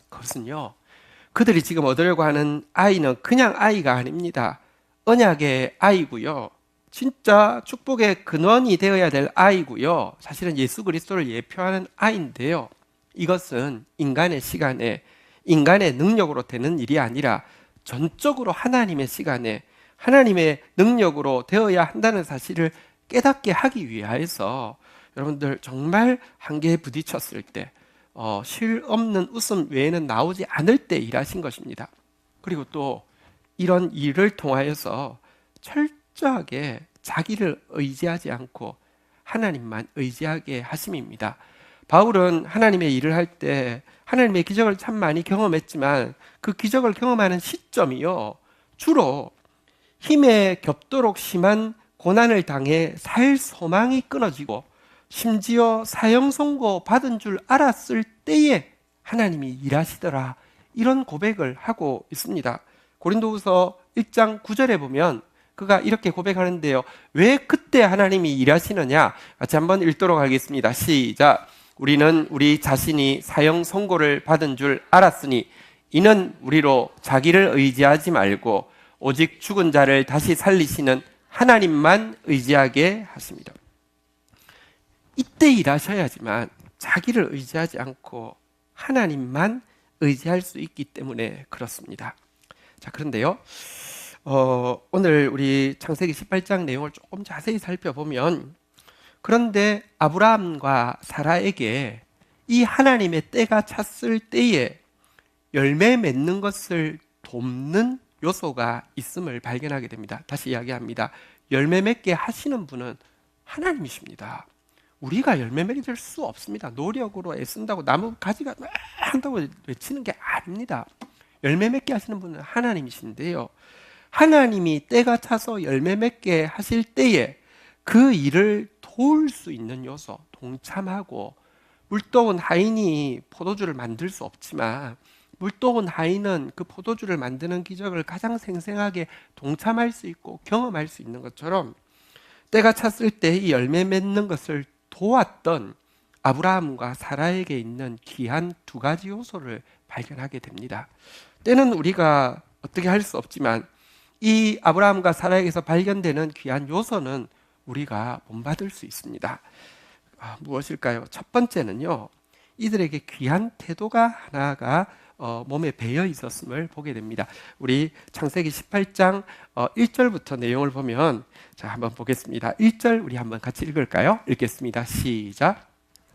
[SPEAKER 1] 그것은요, 그들이 지금 얻으려고 하는 아이는 그냥 아이가 아닙니다. 언약의 아이고요, 진짜 축복의 근원이 되어야 될 아이고요, 사실은 예수 그리스도를 예표하는 아이인데요, 이것은 인간의 시간에, 인간의 능력으로 되는 일이 아니라 전적으로 하나님의 시간에, 하나님의 능력으로 되어야 한다는 사실을 깨닫게 하기 위하여서 여러분들 정말 한계에 부딪혔을 때, 실 없는 웃음 외에는 나오지 않을 때 일하신 것입니다. 그리고 또 이런 일을 통하여서 철저하게 자기를 의지하지 않고 하나님만 의지하게 하심입니다. 바울은 하나님의 일을 할 때 하나님의 기적을 참 많이 경험했지만 그 기적을 경험하는 시점이요, 주로 힘에 겹도록 심한 고난을 당해 살 소망이 끊어지고 심지어 사형 선고 받은 줄 알았을 때에 하나님이 일하시더라, 이런 고백을 하고 있습니다. 고린도후서 1장 9절에 보면 그가 이렇게 고백하는데요, 왜 그때 하나님이 일하시느냐, 같이 한번 읽도록 하겠습니다. 시작. 우리는 우리 자신이 사형 선고를 받은 줄 알았으니 이는 우리로 자기를 의지하지 말고 오직 죽은 자를 다시 살리시는 하나님만 의지하게 하십니다. 이때 일하셔야지만 자기를 의지하지 않고 하나님만 의지할 수 있기 때문에 그렇습니다. 자, 그런데요, 오늘 우리 창세기 18장 내용을 조금 자세히 살펴보면, 그런데 아브라함과 사라에게 이 하나님의 때가 찼을 때에 열매 맺는 것을 돕는 요소가 있음을 발견하게 됩니다. 다시 이야기합니다. 열매 맺게 하시는 분은 하나님이십니다. 우리가 열매 맺을 수 없습니다. 노력으로 애쓴다고 나무 가지가 한다고 외치는 게 아닙니다. 열매 맺게 하시는 분은 하나님이신데요, 하나님이 때가 차서 열매 맺게 하실 때에 그 일을 도울 수 있는 요소, 동참하고, 물도온 하인이 포도주를 만들 수 없지만 물도온 하인은 그 포도주를 만드는 기적을 가장 생생하게 동참할 수 있고 경험할 수 있는 것처럼, 때가 찼을 때 이 열매 맺는 것을 도왔던 아브라함과 사라에게 있는 귀한 두 가지 요소를 발견하게 됩니다. 때는 우리가 어떻게 할 수 없지만 이 아브라함과 사라에게서 발견되는 귀한 요소는 우리가 본받을 수 있습니다. 무엇일까요? 첫 번째는요, 이들에게 귀한 태도가 하나가 몸에 배어 있었음을 보게 됩니다. 우리 창세기 18장 1절부터 내용을 보면, 자, 한번 보겠습니다. 1절 우리 한번 같이 읽을까요? 읽겠습니다. 시작.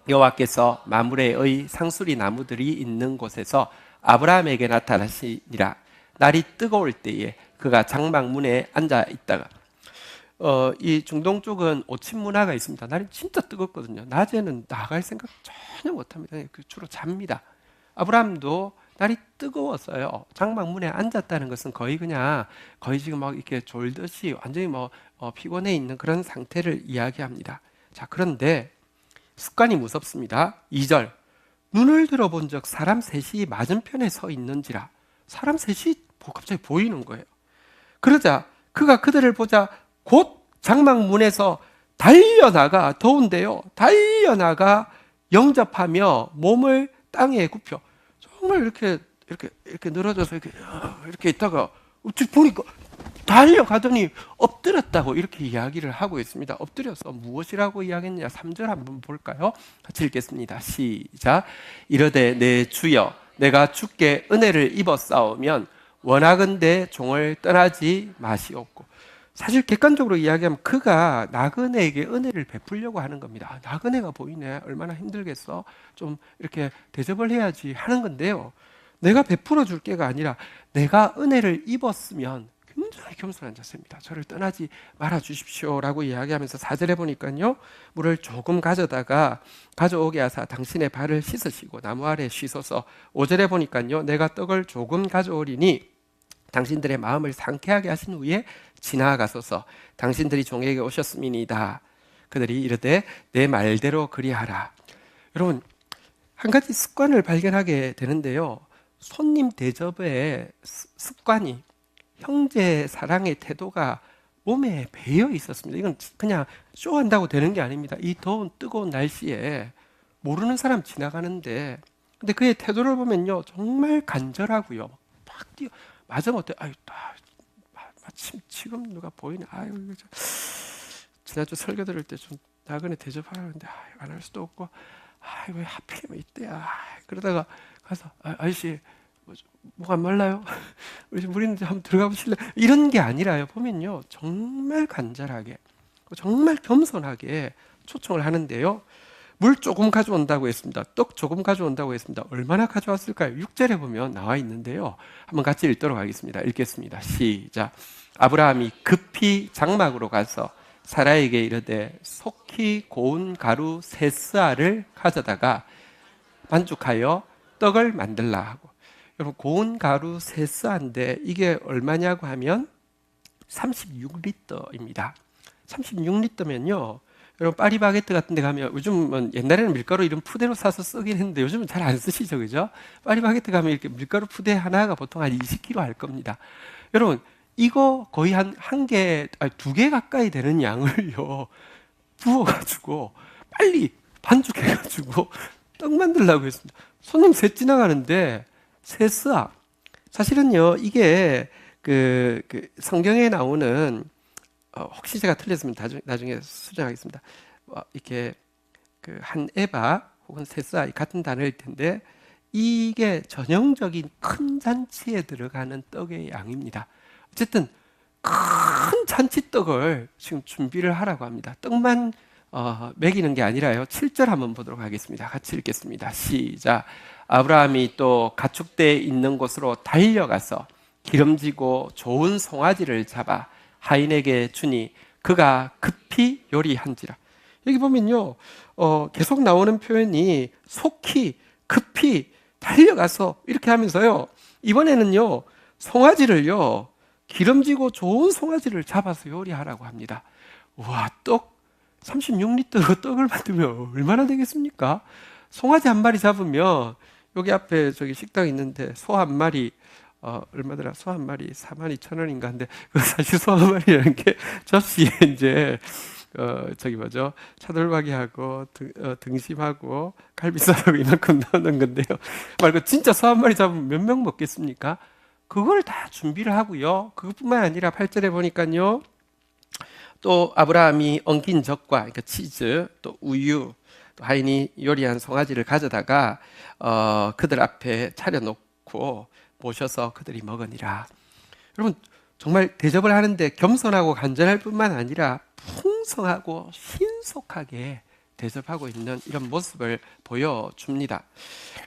[SPEAKER 1] 여호와께서 마므레의 상수리 나무들이 있는 곳에서 아브라함에게 나타나시니라. 날이 뜨거울 때에 그가 장막문에 앉아 있다가, 이 중동 쪽은 오침 문화가 있습니다. 날이 진짜 뜨겁거든요. 낮에는 나갈 생각 전혀 못합니다. 주로 잡니다. 아브라함도 날이 뜨거웠어요. 장막문에 앉았다는 것은 거의 지금 막 이렇게 졸듯이 완전히 피곤해 있는 그런 상태를 이야기합니다. 자, 그런데 습관이 무섭습니다. 2절. 눈을 들어본 적 사람 셋이 맞은편에 서 있는지라. 사람 셋이 갑자기 보이는 거예요. 그러자 그가 그들을 보자 곧 장막문에서 달려나가, 더운데요, 달려나가 영접하며 몸을 땅에 굽혀, 정말 이렇게 늘어져서 이렇게 있다가 보니까 달려가더니 엎드렸다고 이렇게 이야기를 하고 있습니다. 엎드려서 무엇이라고 이야기했냐? 3절 한번 볼까요? 같이 읽겠습니다. 시작. 이르되 내 주여, 내가 주께 은혜를 입었사오면 원하건대 종을 떠나지 마시옵고. 사실 객관적으로 이야기하면 그가 나그네에게 은혜를 베풀려고 하는 겁니다. 나그네가 보이네, 얼마나 힘들겠어, 좀 이렇게 대접을 해야지 하는 건데요, 내가 베풀어 줄 게가 아니라 내가 은혜를 입었으면 굉장히 겸손한 자세입니다. 저를 떠나지 말아 주십시오 라고 이야기하면서 4절에 보니까요, 물을 조금 가져오게 하사 당신의 발을 씻으시고 나무 아래 쉬소서. 5절에 보니까요, 내가 떡을 조금 가져오리니 당신들의 마음을 상쾌하게 하신 후에 지나가소서. 당신들이 종에게 오셨음이니이다. 그들이 이르되 내 말대로 그리하라. 여러분, 한 가지 습관을 발견하게 되는데요. 손님 대접의 습관이, 형제 사랑의 태도가 몸에 배어 있었습니다. 이건 그냥 쇼한다고 되는 게 아닙니다. 이 더운 뜨거운 날씨에 모르는 사람 지나가는데, 근데 그의 태도를 보면요, 정말 간절하고요. 막 뛰어 맞아 못해. 아유, 마침 지금 누가 보이네. 아유, 지난주 설교 들을 때 좀 나그네 대접하라는데 안 할 수도 없고, 왜 하필이면 이때야. 그러다가 가서 아저씨 뭐가 안 말라요? 우리 물 있는데 한번 들어가 보실래요? 이런 게 아니라요. 보면요, 정말 간절하게, 정말 겸손하게 초청을 하는데요. 물 조금 가져온다고 했습니다. 떡 조금 가져온다고 했습니다. 얼마나 가져왔을까요? 6절에 보면 나와 있는데요. 한번 같이 읽도록 하겠습니다. 읽겠습니다. 시작. 아브라함이 급히 장막으로 가서 사라에게 이르되 속히 고운 가루 세 스아를 가져다가 반죽하여 떡을 만들라 하고. 여러분, 고운 가루 세 스아인데 이게 얼마냐고 하면 36리터입니다. 36리터면요, 여러분 파리바게뜨 같은 데 가면, 요즘은 옛날에는 밀가루 이런 푸대로 사서 쓰긴 했는데 요즘은 잘 안 쓰시죠, 그죠? 파리바게뜨 가면 이렇게 밀가루 푸대 하나가 보통 한 20kg 할 겁니다. 여러분, 이거 거의 한 개, 두 개 가까이 되는 양을요 부어가지고 빨리 반죽해가지고 떡 만들려고 했습니다. 손님 셋 지나가는데 세 스아. 사실은요, 이게 그 성경에 나오는, 혹시 제가 틀렸으면 나중에 수정하겠습니다. 이렇게 한 에바 혹은 세 스아 같은 단어일 텐데, 이게 전형적인 큰 잔치에 들어가는 떡의 양입니다. 어쨌든 큰 잔치떡을 지금 준비를 하라고 합니다. 떡만 먹이는 게 아니라요. 7절 한번 보도록 하겠습니다. 같이 읽겠습니다. 시작. 아브라함이 또 가축대에 있는 곳으로 달려가서 기름지고 좋은 송아지를 잡아 하인에게 주니 그가 급히 요리한지라. 여기 보면요, 계속 나오는 표현이 속히, 급히, 달려가서 이렇게 하면서요, 이번에는요, 송아지를요, 기름지고 좋은 송아지를 잡아서 요리하라고 합니다. 와, 떡 36리터로 떡을 만들면 얼마나 되겠습니까? 송아지 한 마리 잡으면, 여기 앞에 저기 식당 있는데 소 한 마리, 얼마더라? 소 한 마리 42,000원인가 한데, 사실 소 한 마리라는 게 접시에 이제 저기 뭐죠? 차돌박이하고 등심하고 갈비살하고 이만큼 넣는 건데요. 말고 진짜 소 한 마리 잡으면 몇 명 먹겠습니까? 그걸 다 준비를 하고요. 그것뿐만 아니라 8절에 보니까요, 또 아브라함이 엉킨 젖과, 그러니까 치즈, 또 우유, 또 하인이 요리한 송아지를 가져다가 그들 앞에 차려놓고 모셔서 그들이 먹으니라. 여러분, 정말 대접을 하는데 겸손하고 간절할 뿐만 아니라 풍성하고 신속하게 대접하고 있는 이런 모습을 보여줍니다.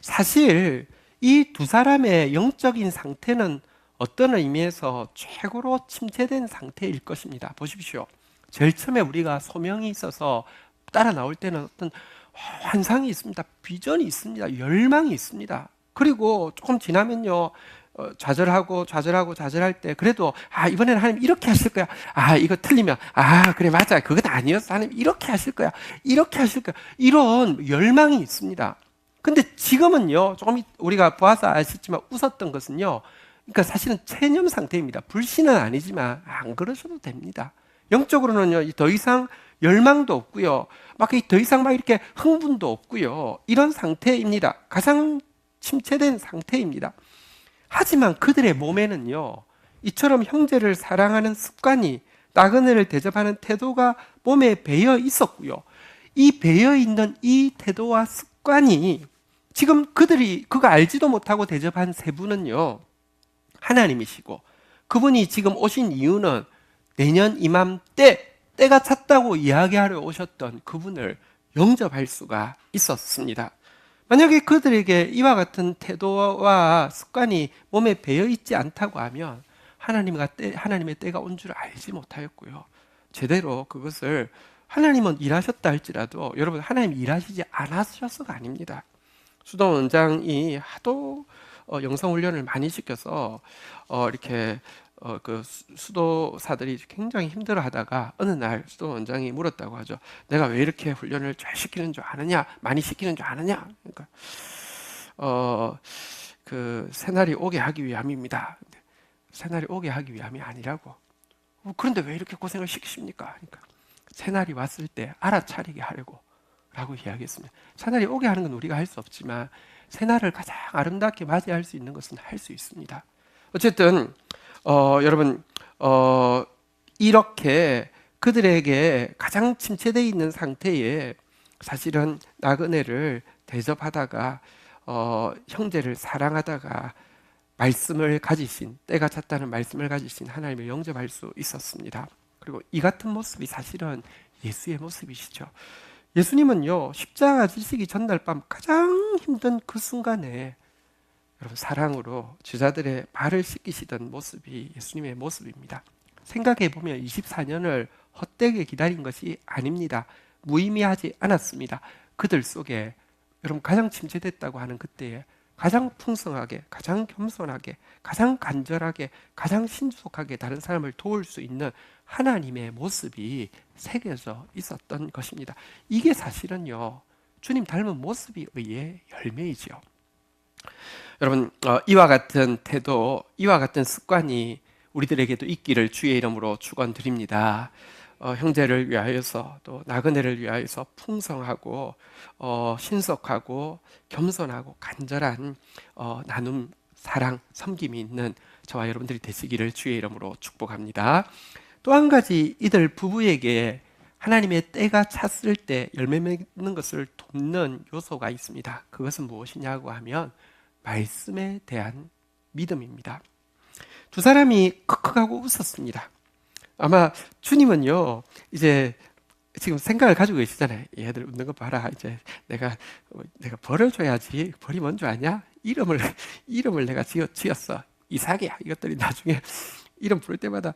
[SPEAKER 1] 사실 이 두 사람의 영적인 상태는 어떤 의미에서 최고로 침체된 상태일 것입니다. 보십시오. 제일 처음에 우리가 소명이 있어서 따라 나올 때는 어떤 환상이 있습니다. 비전이 있습니다. 열망이 있습니다. 그리고 조금 지나면요, 좌절할 때 그래도 이번에는 하나님 이렇게 하실 거야. 이거 틀리면 그래 맞아, 그건 아니었어. 하나님 이렇게 하실 거야. 이런 열망이 있습니다. 근데 지금은요, 조금 우리가 보아서 아시지만 웃었던 것은요, 그러니까 사실은 체념 상태입니다. 불신은 아니지만 안 그러셔도 됩니다. 영적으로는요, 더 이상 열망도 없고요, 막 더 이상 막 이렇게 흥분도 없고요, 이런 상태입니다. 가장 침체된 상태입니다. 하지만 그들의 몸에는요, 이처럼 형제를 사랑하는 습관이, 나그네를 대접하는 태도가 몸에 배어 있었고요, 이 배어 있는 이 태도와 습관이 지금 그가 알지도 못하고 대접한 세 분은요, 하나님이시고, 그분이 지금 오신 이유는 내년 이맘때 때가 찼다고 이야기하러 오셨던 그분을 영접할 수가 있었습니다. 만약에 그들에게 이와 같은 태도와 습관이 몸에 배어 있지 않다고 하면 하나님의 때가 온 줄 알지 못하였고요, 제대로 그것을, 하나님은 일하셨다 할지라도 여러분, 하나님 일하시지 않으셔서가 아닙니다. 수동 원장이 하도 영성 훈련을 많이 시켜서 이렇게 그 수도사들이 굉장히 힘들어하다가 어느 날 수도 원장이 물었다고 하죠. 내가 왜 이렇게 훈련을 잘 시키는 줄 아느냐, 많이 시키는 줄 아느냐. 그러니까 그 새날이 오게 하기 위함입니다. 새날이 오게 하기 위함이 아니라고. 그런데 왜 이렇게 고생을 시키십니까? 그러니까 새날이 왔을 때 알아차리게 하려고 라고 이야기했습니다. 새날이 오게 하는 건 우리가 할 수 없지만 새날을 가장 아름답게 맞이할 수 있는 것은 할 수 있습니다. 어쨌든 여러분 이렇게 그들에게 가장 침체되어 있는 상태에 사실은 나그네를 대접하다가 형제를 사랑하다가 말씀을 가지신, 때가 찼다는 말씀을 가지신 하나님을 영접할 수 있었습니다. 그리고 이 같은 모습이 사실은 예수의 모습이시죠. 예수님은요, 십자가 지시기 전날 밤 가장 힘든 그 순간에 여러분 사랑으로 제자들의 발을 씻기시던 모습이 예수님의 모습입니다. 생각해 보면 24년을 헛되게 기다린 것이 아닙니다. 무의미하지 않았습니다. 그들 속에 여러분 가장 침체됐다고 하는 그때에 가장 풍성하게, 가장 겸손하게, 가장 간절하게, 가장 신속하게 다른 사람을 도울 수 있는 하나님의 모습이 새겨져 있었던 것입니다. 이게 사실은요, 주님 닮은 모습이 의의 열매이죠. 여러분, 이와 같은 태도, 이와 같은 습관이 우리들에게도 있기를 주의 이름으로 축원드립니다. 형제를 위하여서 또 나그네를 위하여서 풍성하고 신속하고 겸손하고 간절한 나눔, 사랑, 섬김이 있는 저와 여러분들이 되시기를 주의 이름으로 축복합니다. 또 한 가지 이들 부부에게 하나님의 때가 찼을 때 열매 맺는 것을 돕는 요소가 있습니다. 그것은 무엇이냐고 하면 말씀에 대한 믿음입니다. 두 사람이 컥컥하고 웃었습니다. 아마 주님은요, 이제 지금 생각을 가지고 계시잖아요. 얘들 웃는 거 봐라. 이제 내가 벌을 줘야지. 벌이 뭔 줄 아냐? 이름을 내가 지었어. 이삭이야. 이것들이 나중에 이름 부를 때마다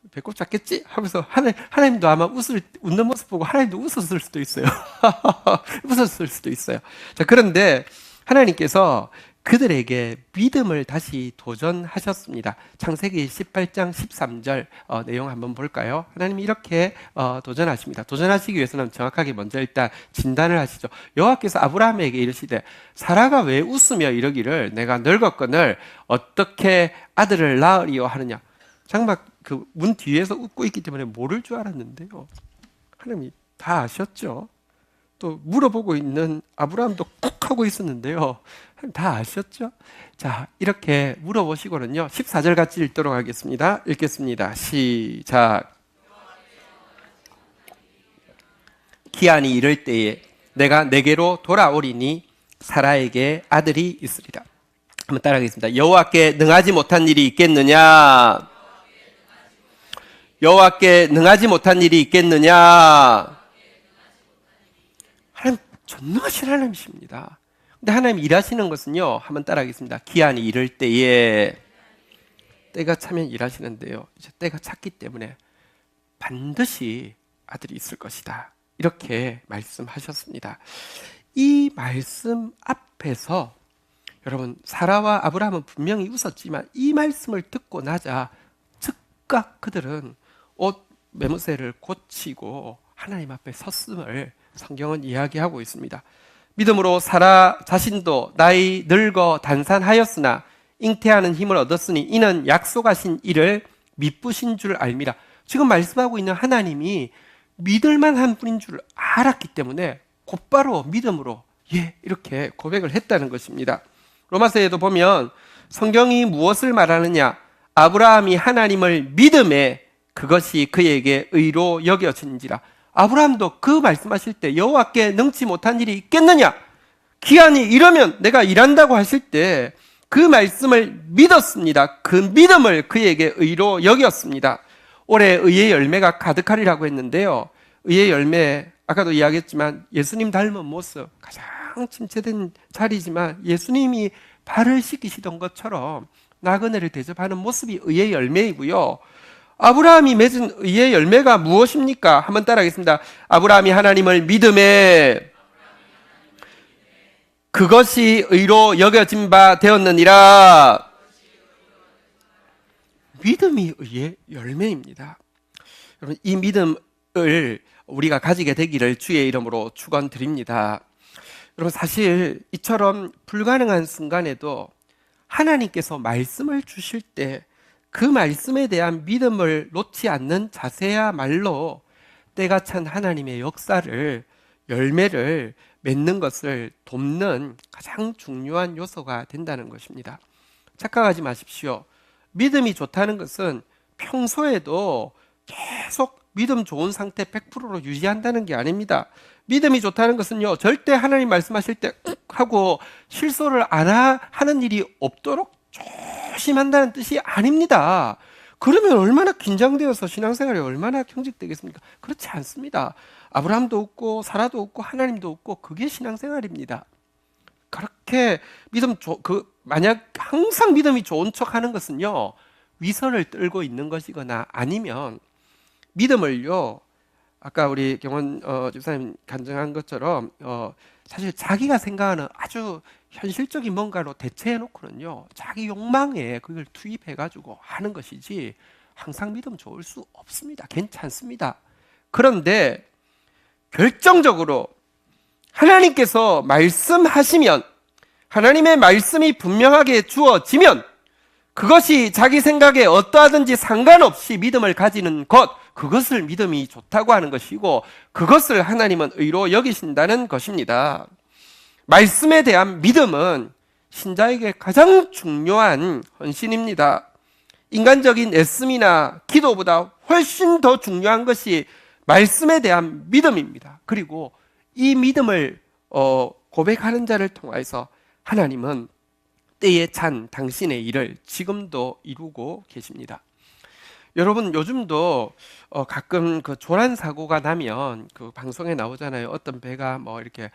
[SPEAKER 1] 배꼽 잡겠지? 하면서 하나님도 아마 웃는 모습 보고 하나님도 웃었을 수도 있어요. 웃었을 수도 있어요. 자, 그런데 하나님께서 그들에게 믿음을 다시 도전하셨습니다. 창세기 18장 13절 내용 한번 볼까요? 하나님이 이렇게 도전하십니다. 도전하시기 위해서는 정확하게 먼저 일단 진단을 하시죠. 여호와께서 아브라함에게 이르시되 사라가 왜 웃으며 이러기를 내가 늙었거늘 어떻게 아들을 낳으리요 하느냐. 장막 그 문 뒤에서 웃고 있기 때문에 모를 줄 알았는데요. 하나님이 다 아셨죠. 또 물어보고 있는 아브라함도 꾹 하고 있었는데요. 다 아셨죠? 자, 이렇게 물어보시고는요, 14절 같이 읽도록 하겠습니다. 읽겠습니다. 시작. 기한이 이를 때에 내가 내게로 돌아오리니 사라에게 아들이 있으리라. 한번 따라하겠습니다. 여호와께 능하지 못한 일이 있겠느냐? 여호와께 능하지 못한 일이 있겠느냐? 하나님 전능하신 하나님이십니다. 근데 하나님 일하시는 것은요, 한번 따라하겠습니다. 기한이 이를 때에, 때가 차면 일하시는데요, 이제 때가 찼기 때문에 반드시 아들이 있을 것이다. 이렇게 말씀하셨습니다. 이 말씀 앞에서 여러분, 사라와 아브라함은 분명히 웃었지만 이 말씀을 듣고 나자 즉각 그들은 옷 매무새를 고치고 하나님 앞에 섰음을 성경은 이야기하고 있습니다. 믿음으로 사라 자신도 나이 늙어 단산하였으나 잉태하는 힘을 얻었으니 이는 약속하신 이를 미쁘신 줄 알미라. 지금 말씀하고 있는 하나님이 믿을만한 분인 줄 알았기 때문에 곧바로 믿음으로 이렇게 고백을 했다는 것입니다. 로마서에도 보면 성경이 무엇을 말하느냐? 아브라함이 하나님을 믿음에 그것이 그에게 의로 여겨진지라. 아브라함도 그 말씀하실 때 여호와께 능치 못한 일이 있겠느냐? 기한이 이러면 내가 일한다고 하실 때 그 말씀을 믿었습니다. 그 믿음을 그에게 의로 여겼습니다. 올해 의의 열매가 가득하리라고 했는데요. 의의 열매, 아까도 이야기했지만 예수님 닮은 모습, 가장 침체된 자리지만 예수님이 발을 씻기시던 것처럼 나그네를 대접하는 모습이 의의 열매이고요. 아브라함이 맺은 의의 열매가 무엇입니까? 한번 따라하겠습니다. 아브라함이 하나님을 믿음에 그것이 의로 여겨진 바 되었느니라. 믿음이 의의 열매입니다. 여러분, 이 믿음을 우리가 가지게 되기를 주의 이름으로 축원드립니다. 여러분, 사실 이처럼 불가능한 순간에도 하나님께서 말씀을 주실 때 그 말씀에 대한 믿음을 놓지 않는 자세야말로 때가 찬 하나님의 역사를, 열매를 맺는 것을 돕는 가장 중요한 요소가 된다는 것입니다. 착각하지 마십시오. 믿음이 좋다는 것은 평소에도 계속 믿음 좋은 상태 100%로 유지한다는 게 아닙니다. 믿음이 좋다는 것은요, 절대 하나님 말씀하실 때 하고 실수를 안 하는 일이 없도록 조심한다는 뜻이 아닙니다. 그러면 얼마나 긴장되어서 신앙생활이 얼마나 경직되겠습니까? 그렇지 않습니다. 아브라함도 없고 사라도 없고 하나님도 없고 그게 신앙생활입니다. 그렇게 만약 항상 믿음이 좋은 척 하는 것은요, 위선을 떨고 있는 것이거나 아니면 믿음을요, 아까 우리 경원 집사님 간증한 것처럼 사실 자기가 생각하는 아주 현실적인 뭔가로 대체해 놓고는요, 자기 욕망에 그걸 투입해 가지고 하는 것이지 항상 믿음 좋을 수 없습니다. 괜찮습니다. 그런데 결정적으로 하나님께서 말씀하시면, 하나님의 말씀이 분명하게 주어지면 그것이 자기 생각에 어떠하든지 상관없이 믿음을 가지는 것, 그것을 믿음이 좋다고 하는 것이고, 그것을 하나님은 의로 여기신다는 것입니다. 말씀에 대한 믿음은 신자에게 가장 중요한 헌신입니다. 인간적인 애씀이나 기도보다 훨씬 더 중요한 것이 말씀에 대한 믿음입니다. 그리고 이 믿음을 고백하는 자를 통해서 하나님은 때에 찬 당신의 일을 지금도 이루고 계십니다. 여러분, 요즘도 가끔 그 조란 사고가 나면 그 방송에 나오잖아요. 어떤 배가 뭐 이렇게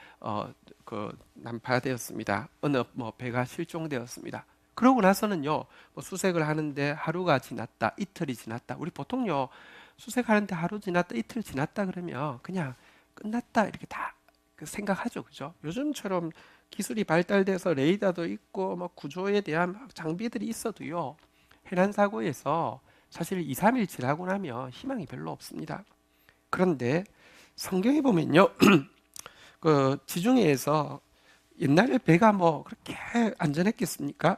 [SPEAKER 1] 난파되었습니다. 어느 배가 실종되었습니다. 그러고 나서는요, 수색을 하는데 하루가 지났다, 이틀이 지났다. 우리 보통요, 수색하는데 하루 지났다, 이틀 지났다 그러면 그냥 끝났다 이렇게 다 생각하죠, 그죠? 요즘처럼 기술이 발달돼서 레이더도 있고 구조에 대한 장비들이 있어도요, 해난 사고에서 사실 2, 3일 지나고 나면 희망이 별로 없습니다. 그런데 성경에 보면요, 그 지중해에서 옛날에 배가 그렇게 안전했겠습니까?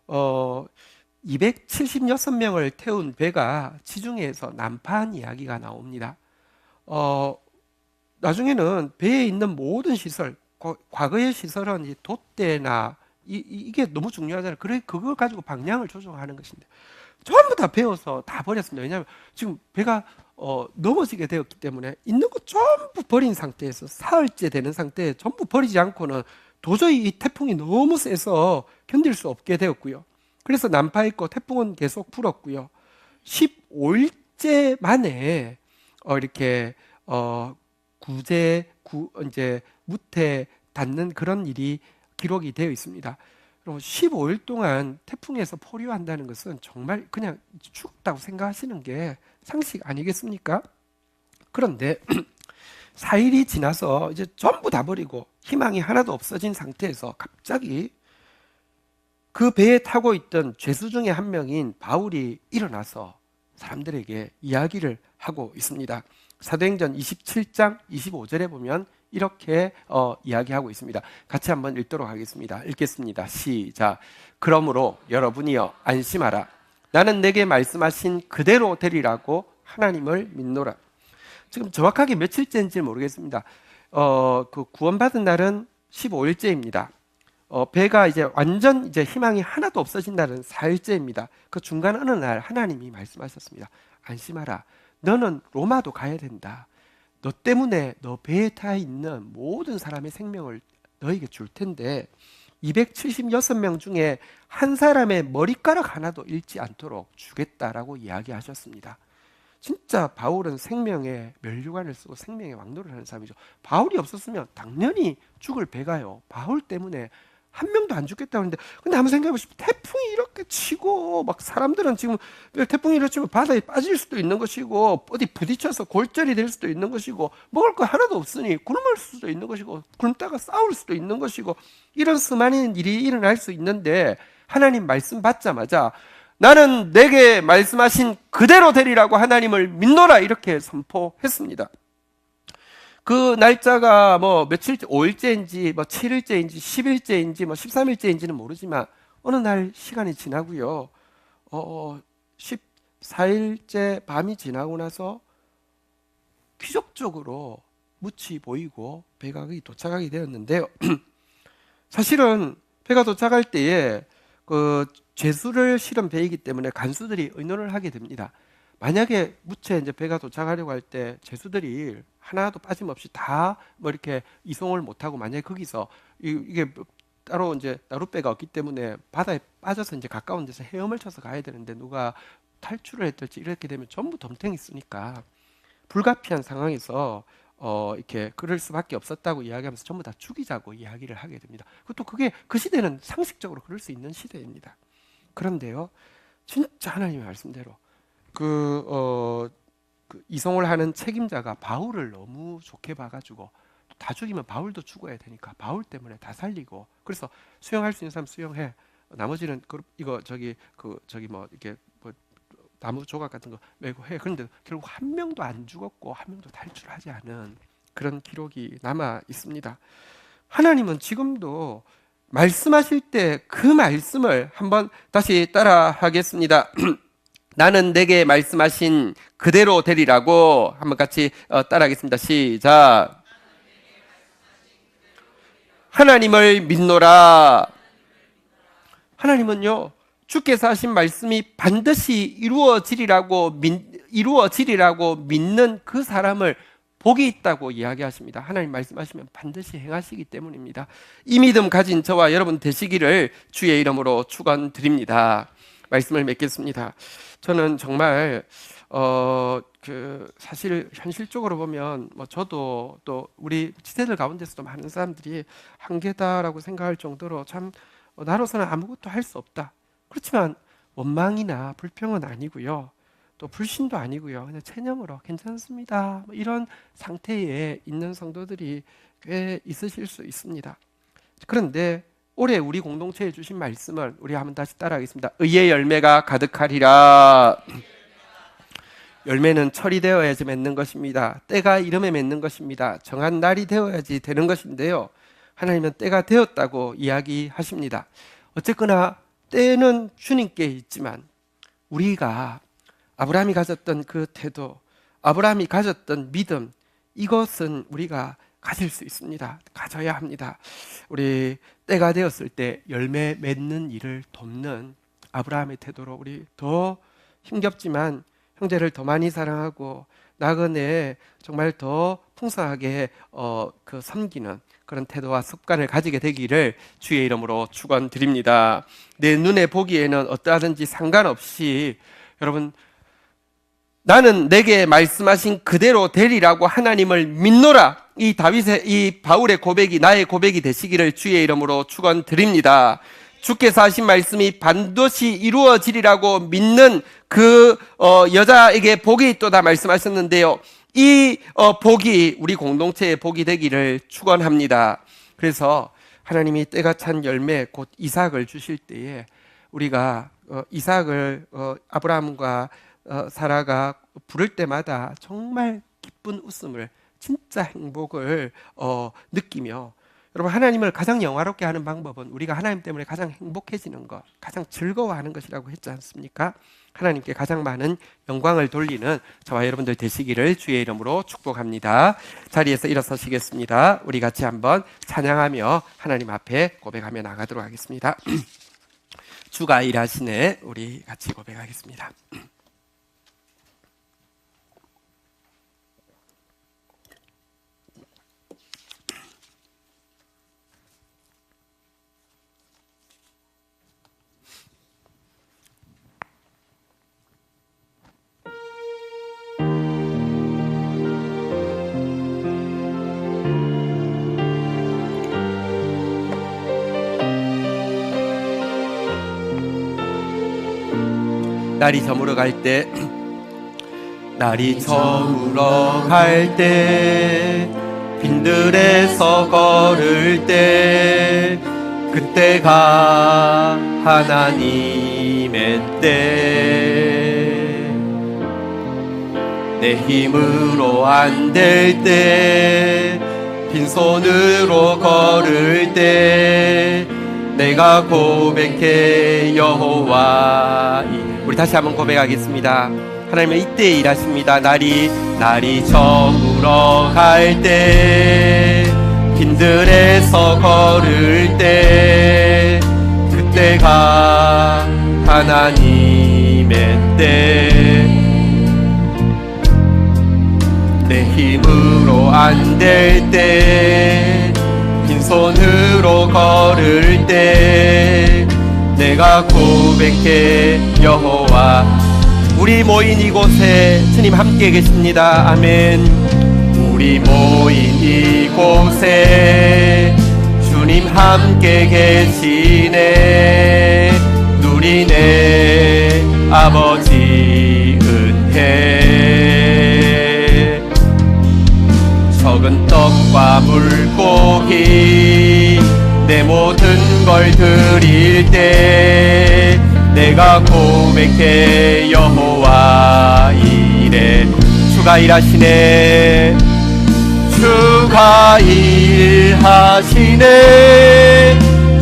[SPEAKER 1] 276명을 태운 배가 지중해에서 난파한 이야기가 나옵니다. 나중에는 배에 있는 모든 시설, 과거의 시설은 이 돛대나 이게 너무 중요하잖아요. 그래 그걸 가지고 방향을 조정하는 것인데 전부 다 베어서 다 버렸습니다. 왜냐하면 지금 배가 넘어지게 되었기 때문에 있는 거 전부 버린 상태에서 사흘째 되는 상태에 전부 버리지 않고는 도저히 이 태풍이 너무 세서 견딜 수 없게 되었고요. 그래서 난파했고 태풍은 계속 불었고요. 15일째 만에 이렇게 이제 무태 닿는 그런 일이 기록이 되어 있습니다. 15일 동안 태풍에서 포류한다는 것은 정말 그냥 죽었다고 생각하시는 게 상식 아니겠습니까? 그런데 4일이 지나서 이제 전부 다 버리고 희망이 하나도 없어진 상태에서 갑자기 그 배에 타고 있던 죄수 중에 한 명인 바울이 일어나서 사람들에게 이야기를 하고 있습니다. 사도행전 27장 25절에 보면 이렇게 이야기하고 있습니다. 같이 한번 읽도록 하겠습니다. 읽겠습니다. 시작. 그러므로 여러분이여 안심하라. 나는 내게 말씀하신 그대로 되리라고 하나님을 믿노라. 지금 정확하게 며칠째인지 모르겠습니다. 그 구원받은 날은 15일째입니다. 배가 이제 완전 이제 희망이 하나도 없어진 날은 4일째입니다. 그 중간 어느 날 하나님이 말씀하셨습니다. 안심하라. 너는 로마도 가야 된다. 너 때문에 너 배에 타 있는 모든 사람의 생명을 너에게 줄 텐데 276명 중에 한 사람의 머리카락 하나도 잃지 않도록 주겠다라고 이야기하셨습니다. 진짜 바울은 생명의 면류관을 쓰고 생명의 왕노를 하는 사람이죠. 바울이 없었으면 당연히 죽을 배가요, 바울 때문에 한 명도 안 죽겠다고 하는데, 근데 한번 생각해보시면 태풍이 이렇게 치고 막 사람들은 지금 태풍이 이렇게 치면 바다에 빠질 수도 있는 것이고 어디 부딪혀서 골절이 될 수도 있는 것이고 먹을 거 하나도 없으니 굶을 수도 있는 것이고 굶다가 싸울 수도 있는 것이고 이런 수많은 일이 일어날 수 있는데 하나님 말씀 받자마자 나는 내게 말씀하신 그대로 되리라고 하나님을 믿노라 이렇게 선포했습니다. 그 날짜가 뭐 며칠째, 5일째인지 뭐 7일째인지 10일째인지 뭐 13일째인지는 모르지만 어느 날 시간이 지나고요. 14일째 밤이 지나고 나서 기적적으로 묻이 보이고 배가 도착하게 되었는데요. 사실은 배가 도착할 때에 그 죄수를 실은 배이기 때문에 간수들이 의논을 하게 됩니다. 만약에 무채 이제 배가 도착하려고 할 때 죄수들이 하나도 빠짐없이 다 뭐 이렇게 이송을 못하고 만약에 거기서 이게 따로 이제 나룻배가 없기 때문에 바다에 빠져서 이제 가까운 데서 헤엄을 쳐서 가야 되는데 누가 탈출을 했을지 이렇게 되면 전부 덤탱이 쓰니까 불가피한 상황에서 이렇게 그럴 수밖에 없었다고 이야기하면서 전부 다 죽이자고 이야기를 하게 됩니다. 그것도 그게 그 시대는 상식적으로 그럴 수 있는 시대입니다. 그런데요, 진짜 하나님의 말씀대로 그 이송을 하는 책임자가 바울을 너무 좋게 봐가지고 다 죽이면 바울도 죽어야 되니까 바울 때문에 다 살리고, 그래서 수영할 수 있는 사람 수영해, 나머지는 이거 저기 뭐 이렇게 뭐 나무 조각 같은 거 메고 해. 그런데 결국 한 명도 안 죽었고 한 명도 탈출하지 않은 그런 기록이 남아 있습니다. 하나님은 지금도 말씀하실 때 그 말씀을 한번 다시 따라 하겠습니다. 나는 내게 말씀하신 그대로 되리라고 한번 같이 따라 하겠습니다. 시작. 하나님을 믿노라. 하나님은요, 주께서 하신 말씀이 반드시 이루어지리라고 믿는 그 사람을 복이 있다고 이야기하십니다. 하나님 말씀하시면 반드시 행하시기 때문입니다. 이 믿음 가진 저와 여러분 되시기를 주의 이름으로 축원드립니다. 말씀을 맺겠습니다. 저는 정말 사실 현실적으로 보면 뭐 저도 또 우리 지체들 가운데서도 많은 사람들이 한계다라고 생각할 정도로 참 나로서는 아무것도 할 수 없다. 그렇지만 원망이나 불평은 아니고요. 또 불신도 아니고요. 그냥 체념으로 괜찮습니다. 뭐 이런 상태에 있는 성도들이 꽤 있으실 수 있습니다. 그런데 올해 우리 공동체에 주신 말씀을 우리 한번 다시 따라하겠습니다. 의의 열매가 가득하리라. 열매는 철이 되어야지 맺는 것입니다. 때가 이름에 맺는 것입니다. 정한 날이 되어야지 되는 것인데요. 하나님은 때가 되었다고 이야기하십니다. 어쨌거나 때는 주님께 있지만 우리가 아브라함이 가졌던 그 태도, 아브라함이 가졌던 믿음, 이것은 우리가 가질 수 있습니다. 가져야 합니다. 우리 때가 되었을 때 열매 맺는 일을 돕는 아브라함의 태도로 우리 더 힘겹지만 형제를 더 많이 사랑하고 나그네 정말 더 풍성하게 섬기는 그런 태도와 습관을 가지게 되기를 주의 이름으로 축원드립니다. 내 눈에 보기에는 어떠하든지 상관없이 여러분, 나는 내게 말씀하신 그대로 되리라고 하나님을 믿노라. 이 바울의 고백이 나의 고백이 되시기를 주의 이름으로 축원드립니다. 주께서 하신 말씀이 반드시 이루어지리라고 믿는 그 여자에게 복이 있도다 말씀하셨는데요. 이 복이 우리 공동체의 복이 되기를 축원합니다. 그래서 하나님이 때가 찬 열매 곧 이삭을 주실 때에 우리가 이삭을 아브라함과 사라가 부를 때마다 정말 기쁜 웃음을, 진짜 행복을 느끼며, 여러분, 하나님을 가장 영화롭게 하는 방법은 우리가 하나님 때문에 가장 행복해지는 것, 가장 즐거워하는 것이라고 했지 않습니까? 하나님께 가장 많은 영광을 돌리는 저와 여러분들 되시기를 주의 이름으로 축복합니다. 자리에서 일어서시겠습니다. 우리 같이 한번 찬양하며 하나님 앞에 고백하며 나가도록 하겠습니다. 주가 일하시네. 우리 같이 고백하겠습니다. 날이 저물어 갈 때, 날이 저물어 갈 때, 빈들에서 걸을 때, 그때가 하나님의 때, 내 힘으로 안 될 때, 빈손으로 걸을 때 내가 고백해 여호와. 우리 다시 한번 고백하겠습니다. 하나님은 이때 일하십니다. 날이 저물어 갈 때, 빈들에서 걸을 때, 그때가 하나님의 때, 내 힘으로 안 될 때, 빈손으로 걸을 때 내가 고백해 여호와. 우리 모인 이곳에 주님 함께 계십니다. 아멘. 우리 모인 이곳에 주님 함께 계시네. 누리네 아버지 은혜. 적은 떡과 물고기 내 모든 걸 드릴 때 내가 고백해 여호와 이래. 주가 일하시네. 주가 일하시네.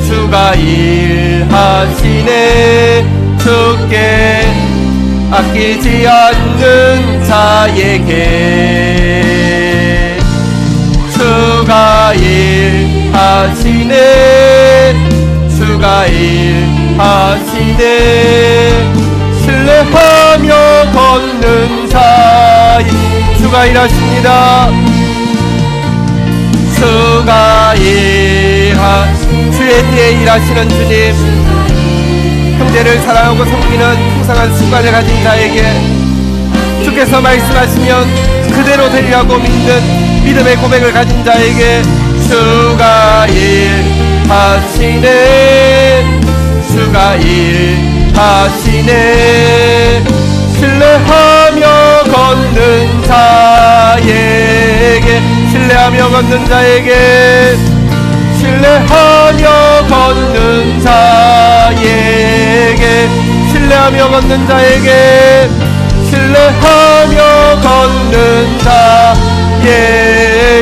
[SPEAKER 1] 주가 일하시네. 주께 아끼지 않는 자에게 주가 일하시네. 주가 일하시네. 신뢰하며 걷는 자이 주가 일하십니다. 주가 주의 때에 일하시는 주님, 형제를 사랑하고 섬기는 풍성한 습관을 가진 자에게 주께서 말씀하시면 그대로 되리라고 믿는 믿음의 고백을 가진 자에게 주가 일하시네. 주가 일하시네. 신뢰하며 걷는 자에게 신뢰하며 걷는 자에게 신뢰하며 걷는 자에게 신뢰하며 걷는 자에게 신뢰하며 걷는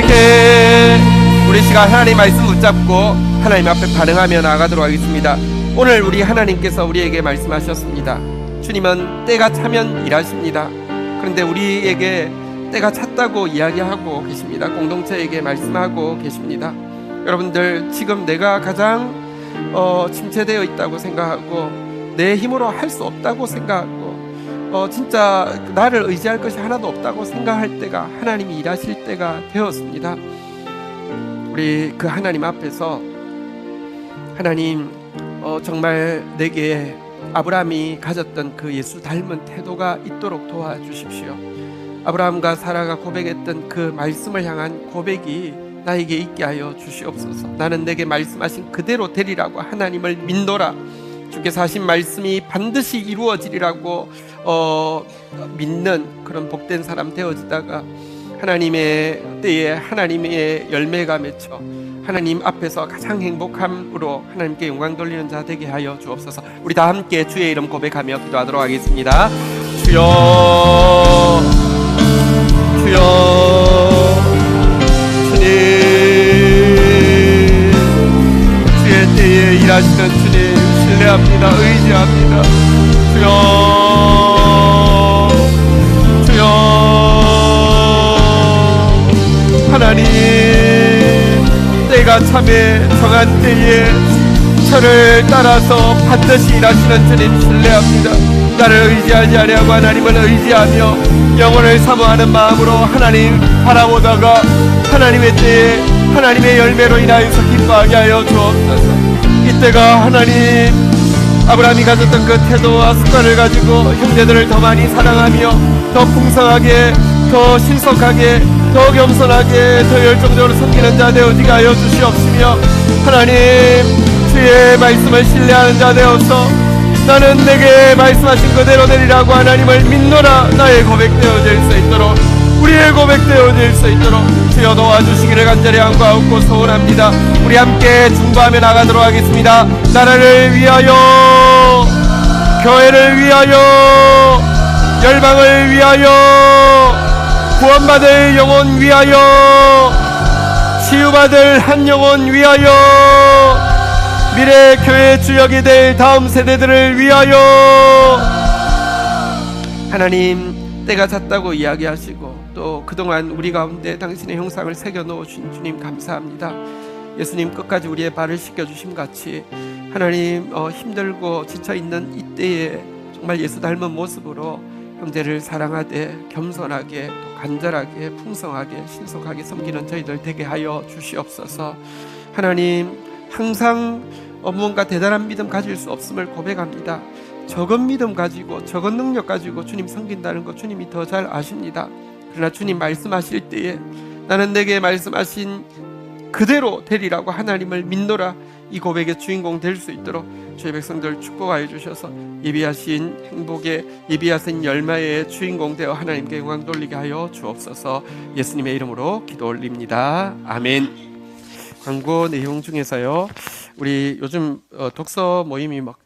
[SPEAKER 1] 자에게. 우리 시간 하나님 말씀 붙잡고 하나님 앞에 반응하며 나아가도록 하겠습니다. 오늘 우리 하나님께서 우리에게 말씀하셨습니다. 주님은 때가 차면 일하십니다. 그런데 우리에게 때가 찼다고 이야기하고 계십니다. 공동체에게 말씀하고 계십니다. 여러분들, 지금 내가 가장 침체되어 있다고 생각하고 내 힘으로 할 수 없다고 생각하고 진짜 나를 의지할 것이 하나도 없다고 생각할 때가 하나님이 일하실 때가 되었습니다. 우리 그 하나님 앞에서 하나님, 정말 내게 아브라함이 가졌던 그 예수 닮은 태도가 있도록 도와주십시오. 아브라함과 사라가 고백했던 그 말씀을 향한 고백이 나에게 있게 하여 주시옵소서. 나는 내게 말씀하신 그대로 되리라고 하나님을 믿노라. 주께서 하신 말씀이 반드시 이루어지리라고 믿는 그런 복된 사람 되어지다가 하나님의 때에 하나님의 열매가 맺혀 하나님 앞에서 가장 행복함으로 하나님께 영광 돌리는 자 되게 하여 주옵소서. 우리 다 함께 주의 이름 고백하며 기도하도록 하겠습니다. 주여, 주여, 주님, 주의 때에 일하시는 주님 신뢰합니다. 의지합니다. 주여, 주여, 하나님, 때가 참에 정한 때에 저를 따라서 반드시 일하시는 주님 신뢰합니다. 나를 의지하지 아니하고 하나님을 의지하며 영혼을 사모하는 마음으로 하나님 바라보다가 하나님의 때에 하나님의 열매로 인하여서 기뻐하게 하여 주옵소서. 이때가 하나님, 아브라함이 가졌던 그 태도와 습관을 가지고 형제들을 더 많이 사랑하며 더 풍성하게, 더 신속하게, 더 겸손하게, 더 열정적으로 섬기는 자 되어지게 하여 주시옵시며 하나님, 주의 말씀을 신뢰하는 자 되어서 나는 내게 말씀하신 그대로 되리라고 하나님을 믿노라 나의 고백되어질 수 있도록 우리의 고백되어질 수 있도록 주여 도와주시기를 간절히 간구하고 소원합니다. 우리 함께 중보하며 나가도록 하겠습니다. 나라를 위하여, 교회를 위하여, 열방을 위하여, 구원받을 영혼 위하여, 치유받을 한 영혼 위하여, 미래 교회 주역이 될 다음 세대들을 위하여. 하나님, 때가 찼다고 이야기하시고 또 그동안 우리 가운데 당신의 형상을 새겨 놓으신 주님 감사합니다. 예수님 끝까지 우리의 발을 씻겨주심 같이 하나님 힘들고 지쳐있는 이때에 정말 예수 닮은 모습으로 형제를 사랑하되 겸손하게 또 간절하게 풍성하게 신속하게 섬기는 저희들 되게 하여 주시옵소서. 하나님, 항상 무언가 대단한 믿음 가질 수 없음을 고백합니다. 적은 믿음 가지고 적은 능력 가지고 주님 섬긴다는 거 주님이 더 잘 아십니다. 그러나 주님 말씀하실 때에 나는 내게 말씀하신 그대로 되리라고 하나님을 믿노라, 이 고백의 주인공 될 수 있도록 저희 백성들 축복하여 주셔서 예비하신 행복의 예비하신 열매의 주인공 되어 하나님께 영광 돌리게 하여 주옵소서. 예수님의 이름으로 기도 올립니다. 아멘. 광고 내용 중에서요, 우리 요즘 독서 모임이 막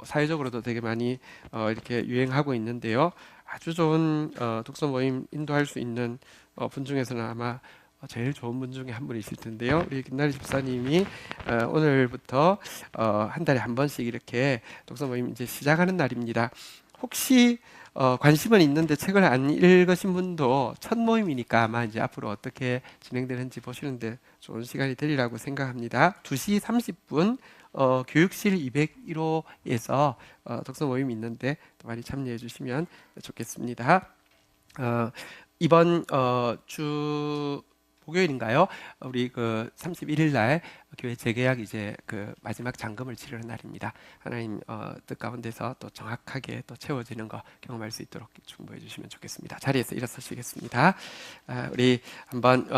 [SPEAKER 1] 사회적으로도 되게 많이 이렇게 유행하고 있는데요. 아주 좋은 독서 모임 인도할 수 있는 분 중에서는 아마 제일 좋은 분 중에 한 분이실 텐데요. 우리 김나리 집사님이 오늘부터 한 달에 한 번씩 이렇게 독서 모임 이제 시작하는 날입니다. 혹시 관심은 있는데 책을 안 읽으신 분도 첫 모임이니까 아마 이제 앞으로 어떻게 진행되는지 보시는데 좋은 시간이 되리라고 생각합니다. 2시 30분 교육실 201호에서 독서 모임이 있는데 또 많이 참여해 주시면 좋겠습니다. 이번 주 목요일인가요? 우리 그 31일 날 교회 재개학 이제 그 마지막 잔금을 치르는 날입니다. 하나님 뜻 가운데서 또 정확하게 또 채워지는 거 경험할 수 있도록 충고해 주시면 좋겠습니다. 자리에서 일어서시겠습니다. 우리 한번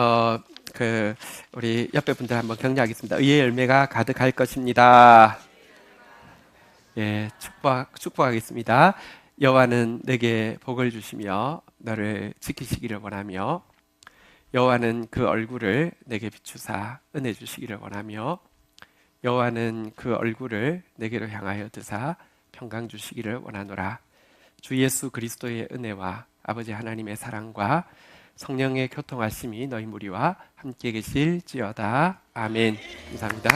[SPEAKER 1] 우리 옆에 분들 한번 격려하겠습니다. 의의 열매가 가득할 것입니다. 예, 축복하겠습니다. 여호와는 내게 복을 주시며 너를 지키시기를 원하며, 여호와는 그 얼굴을 내게 비추사 은혜 주시기를 원하며, 여호와는 그 얼굴을 내게로 향하여 드사 평강 주시기를 원하노라. 주 예수 그리스도의 은혜와 아버지 하나님의 사랑과 성령의 교통하심이 너희 무리와 함께 계실지어다. 아멘. 감사합니다.